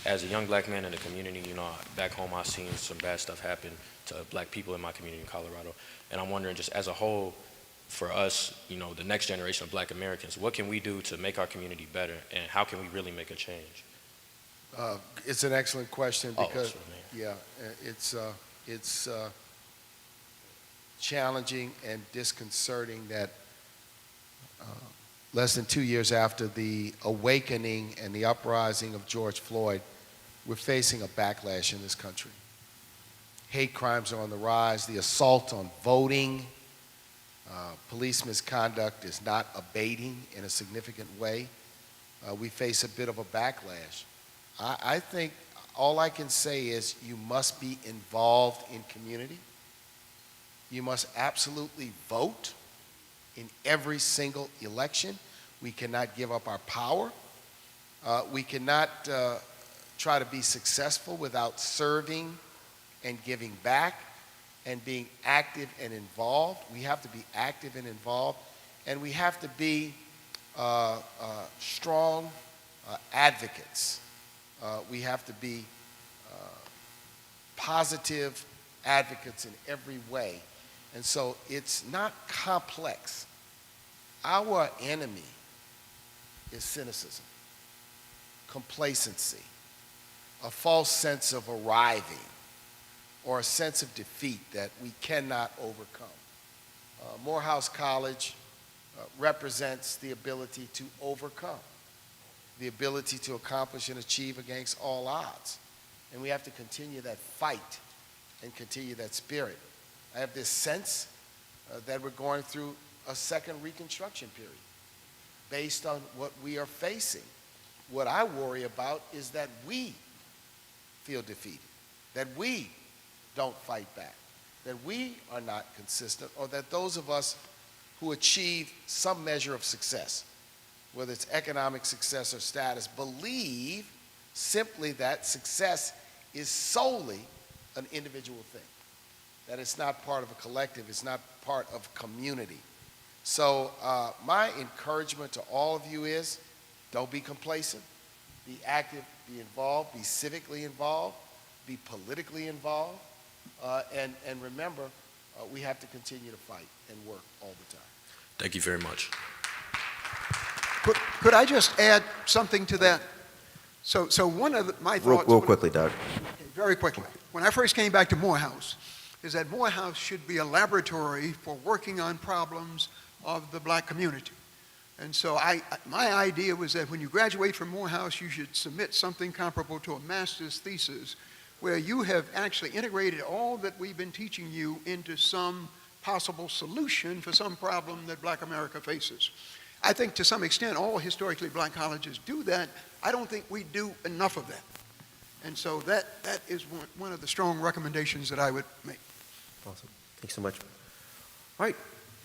as a young black man in the community, you know, back home I've seen some bad stuff happen to black people in my community in Colorado. And I'm wondering, just as a whole, for us, you know, the next generation of black Americans, what can we do to make our community better, and how can we really make a change? It's an excellent question because, yeah, it's challenging and disconcerting that less than 2 years after the awakening and the uprising of George Floyd, we're facing a backlash in this country. Hate crimes are on the rise, the assault on voting, police misconduct is not abating in a significant way. We face a bit of a backlash. I think all I can say is you must be involved in community. You must absolutely vote in every single election. We cannot give up our power. We cannot try to be successful without serving and giving back and being active and involved. We have to be active and involved, and we have to be strong advocates. We have to be positive advocates in every way. And so it's not complex. Our enemy is cynicism, complacency, a false sense of arriving, or a sense of defeat that we cannot overcome. Morehouse College represents the ability to overcome, the ability to accomplish and achieve against all odds. And we have to continue that fight and continue that spirit. I have this sense that we're going through a second Reconstruction period based on what we are facing. What I worry about is that we feel defeated, that we don't fight back, that we are not consistent, or that those of us who achieve some measure of success, whether it's economic success or status, believe simply that success is solely an individual thing, that it's not part of a collective, it's not part of community. So my encouragement to all of you is don't be complacent, be active, be involved, be civically involved, be politically involved, And remember, we have to continue to fight and work all the time. Thank you very much. Could I just add something to that? So one of my thoughts... Real quickly, Doug. Very quickly. When I first came back to Morehouse, is that Morehouse should be a laboratory for working on problems of the black community. And so my idea was that when you graduate from Morehouse, you should submit something comparable to a master's thesis where you have actually integrated all that we've been teaching you into some possible solution for some problem that black America faces. I think to some extent all historically black colleges do that. I don't think we do enough of that. And so that is one of the strong recommendations that I would make. Awesome. Thanks so much. All right.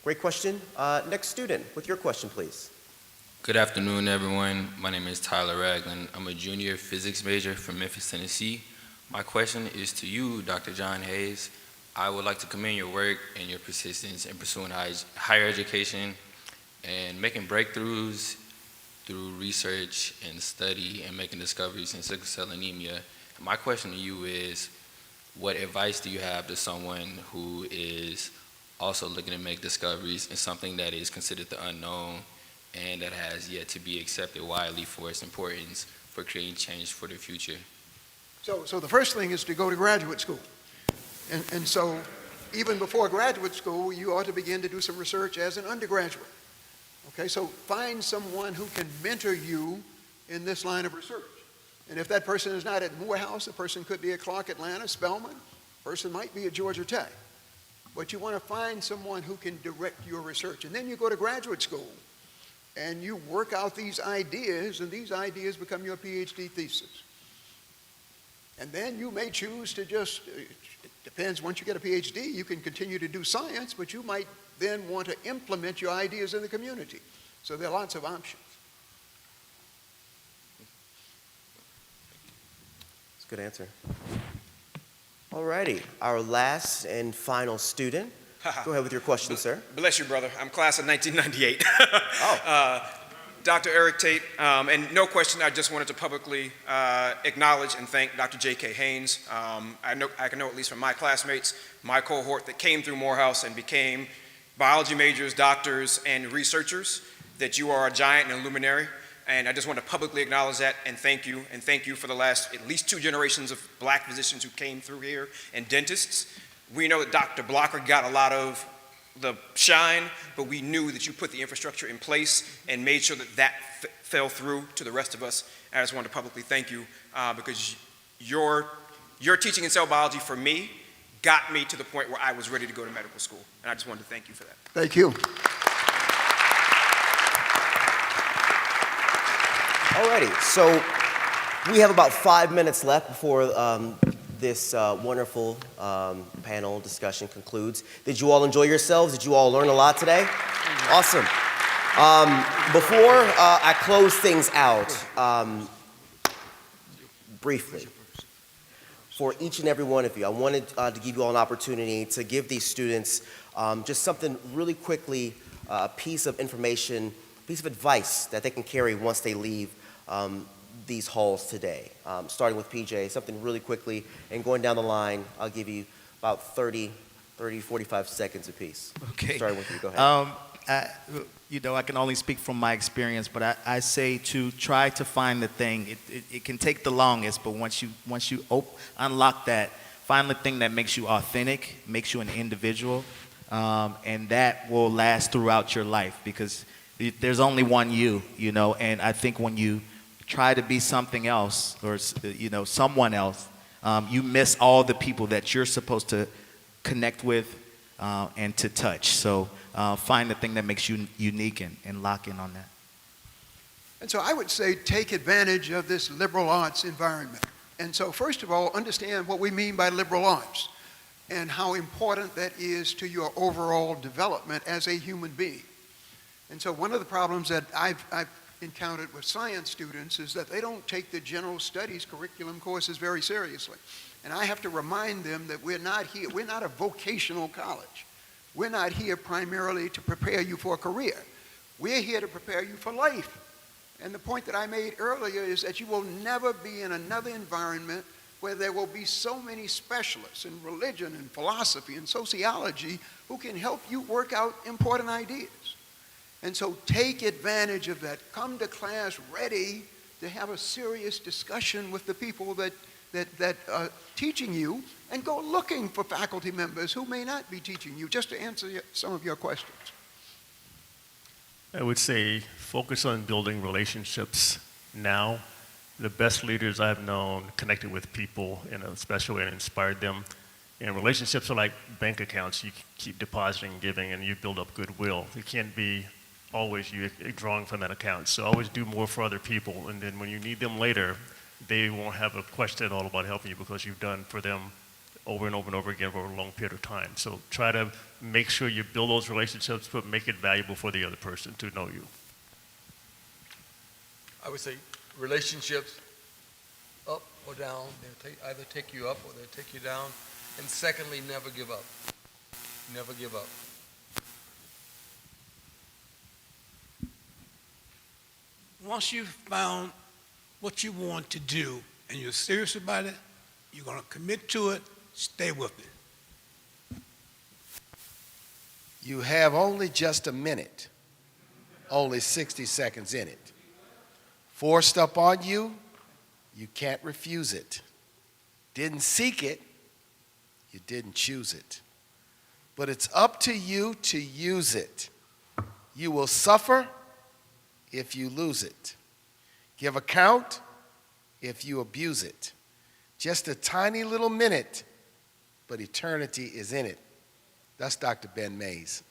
Great question. Next student, with your question, please. Good afternoon, everyone. My name is Tyler Ragland. I'm a junior physics major from Memphis, Tennessee. My question is to you, Dr. John Hayes. I would like to commend your work and your persistence in pursuing higher education and making breakthroughs through research and study and making discoveries in sickle cell anemia. My question to you is, what advice do you have to someone who is also looking to make discoveries in something that is considered the unknown and that has yet to be accepted widely for its importance for creating change for the future? So the first thing is to go to graduate school. And so even before graduate school, you ought to begin to do some research as an undergraduate. Okay, so find someone who can mentor you in this line of research. And if that person is not at Morehouse, the person could be at Clark Atlanta, Spelman, the person might be at Georgia Tech. But you want to find someone who can direct your research. And then you go to graduate school and you work out these ideas, and these ideas become your PhD thesis. And then you may choose to just, it depends, once you get a PhD, you can continue to do science, but you might then want to implement your ideas in the community. So there are lots of options. That's a good answer. All righty, our last and final student. Go ahead with your question, sir. Bless you, brother. I'm class of 1998. Dr. Eric Tate, and no question, I just wanted to publicly acknowledge and thank Dr. J.K. Haynes. I can know at least from my classmates, my cohort that came through Morehouse and became biology majors, doctors, and researchers, that you are a giant and a luminary. And I just want to publicly acknowledge that and thank you for the last at least 2 generations of black physicians who came through here and dentists. We know that Dr. Blocker got a lot of the shine, but we knew that you put the infrastructure in place and made sure that that fell through to the rest of us. I just wanted to publicly thank you because your teaching in cell biology for me got me to the point where I was ready to go to medical school. And I just wanted to thank you for that. Thank you. Alrighty, so we have about 5 minutes left before this wonderful panel discussion concludes. Did you all enjoy yourselves? Did you all learn a lot today? Awesome. Before I close things out, briefly, for each and every one of you, I wanted to give you all an opportunity to give these students just something really quickly, a piece of information, piece of advice that they can carry once they leave these halls today. Starting with PJ, something really quickly, and going down the line, I'll give you about 30, 45 seconds apiece. Okay. Starting with you, go ahead. I can only speak from my experience, but I say to try to find the thing. It can take the longest, but once you unlock that, find the thing that makes you authentic, makes you an individual, and that will last throughout your life because there's only one you, and I think when you try to be something else or, someone else, you miss all the people that you're supposed to connect with and to touch. So find the thing that makes you unique and lock in on that. And so I would say take advantage of this liberal arts environment. And so first of all, understand what we mean by liberal arts and how important that is to your overall development as a human being. And so one of the problems that I've encountered with science students is that they don't take the general studies curriculum courses very seriously. And I have to remind them that we're not a vocational college. We're not here primarily to prepare you for a career. We're here to prepare you for life. And the point that I made earlier is that you will never be in another environment where there will be so many specialists in religion and philosophy and sociology who can help you work out important ideas. And so take advantage of that. Come to class ready to have a serious discussion with the people that are teaching you, and go looking for faculty members who may not be teaching you, just to answer some of your questions. I would say focus on building relationships now. The best leaders I've known connected with people in a special way and inspired them. And relationships are like bank accounts. You keep depositing and giving, and you build up goodwill. It can't be always you drawing from that account. So always do more for other people, and then when you need them later, they won't have a question at all about helping you because you've done for them over and over and over again for a long period of time. So try to make sure you build those relationships, but make it valuable for the other person to know you. I would say relationships, up or down, they'll either take you up or they'll take you down. And secondly, never give up. Never give up. Once you've found what you want to do and you're serious about it, you're going to commit to it, stay with it. You have only just a minute, only 60 seconds in it. Forced up on you, you can't refuse it. Didn't seek it, you didn't choose it. But it's up to you to use it. You will suffer if you lose it. Give account if you abuse it. Just a tiny little minute, but eternity is in it. That's Dr. Ben Mays.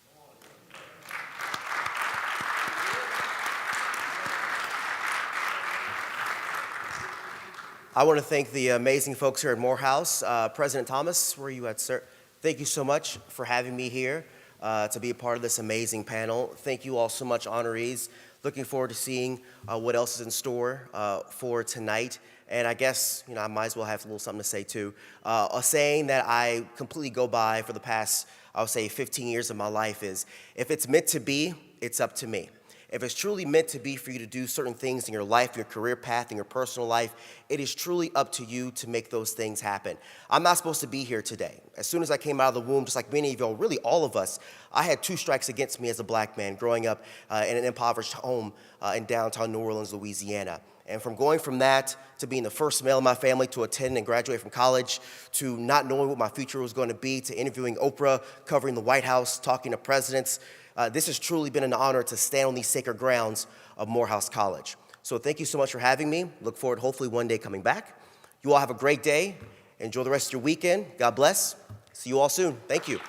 I want to thank the amazing folks here at Morehouse. President Thomas, where are you at, sir? Thank you so much for having me here to be a part of this amazing panel. Thank you all so much, honorees. Looking forward to seeing what else is in store for tonight. And I guess, I might as well have a little something to say too. A saying that I completely go by for the past, I would say, 15 years of my life is, if it's meant to be, it's up to me. If it's truly meant to be for you to do certain things in your life, your career path, in your personal life, it is truly up to you to make those things happen. I'm not supposed to be here today. As soon as I came out of the womb, just like many of y'all, really all of us, I had 2 strikes against me as a black man growing up in an impoverished home in downtown New Orleans, Louisiana. And from going from that to being the first male in my family to attend and graduate from college, to not knowing what my future was going to be, to interviewing Oprah, covering the White House, talking to presidents, this has truly been an honor to stand on these sacred grounds of Morehouse College. So thank you so much for having me. Look forward, hopefully, one day coming back. You all have a great day. Enjoy the rest of your weekend. God bless. See you all soon. Thank you.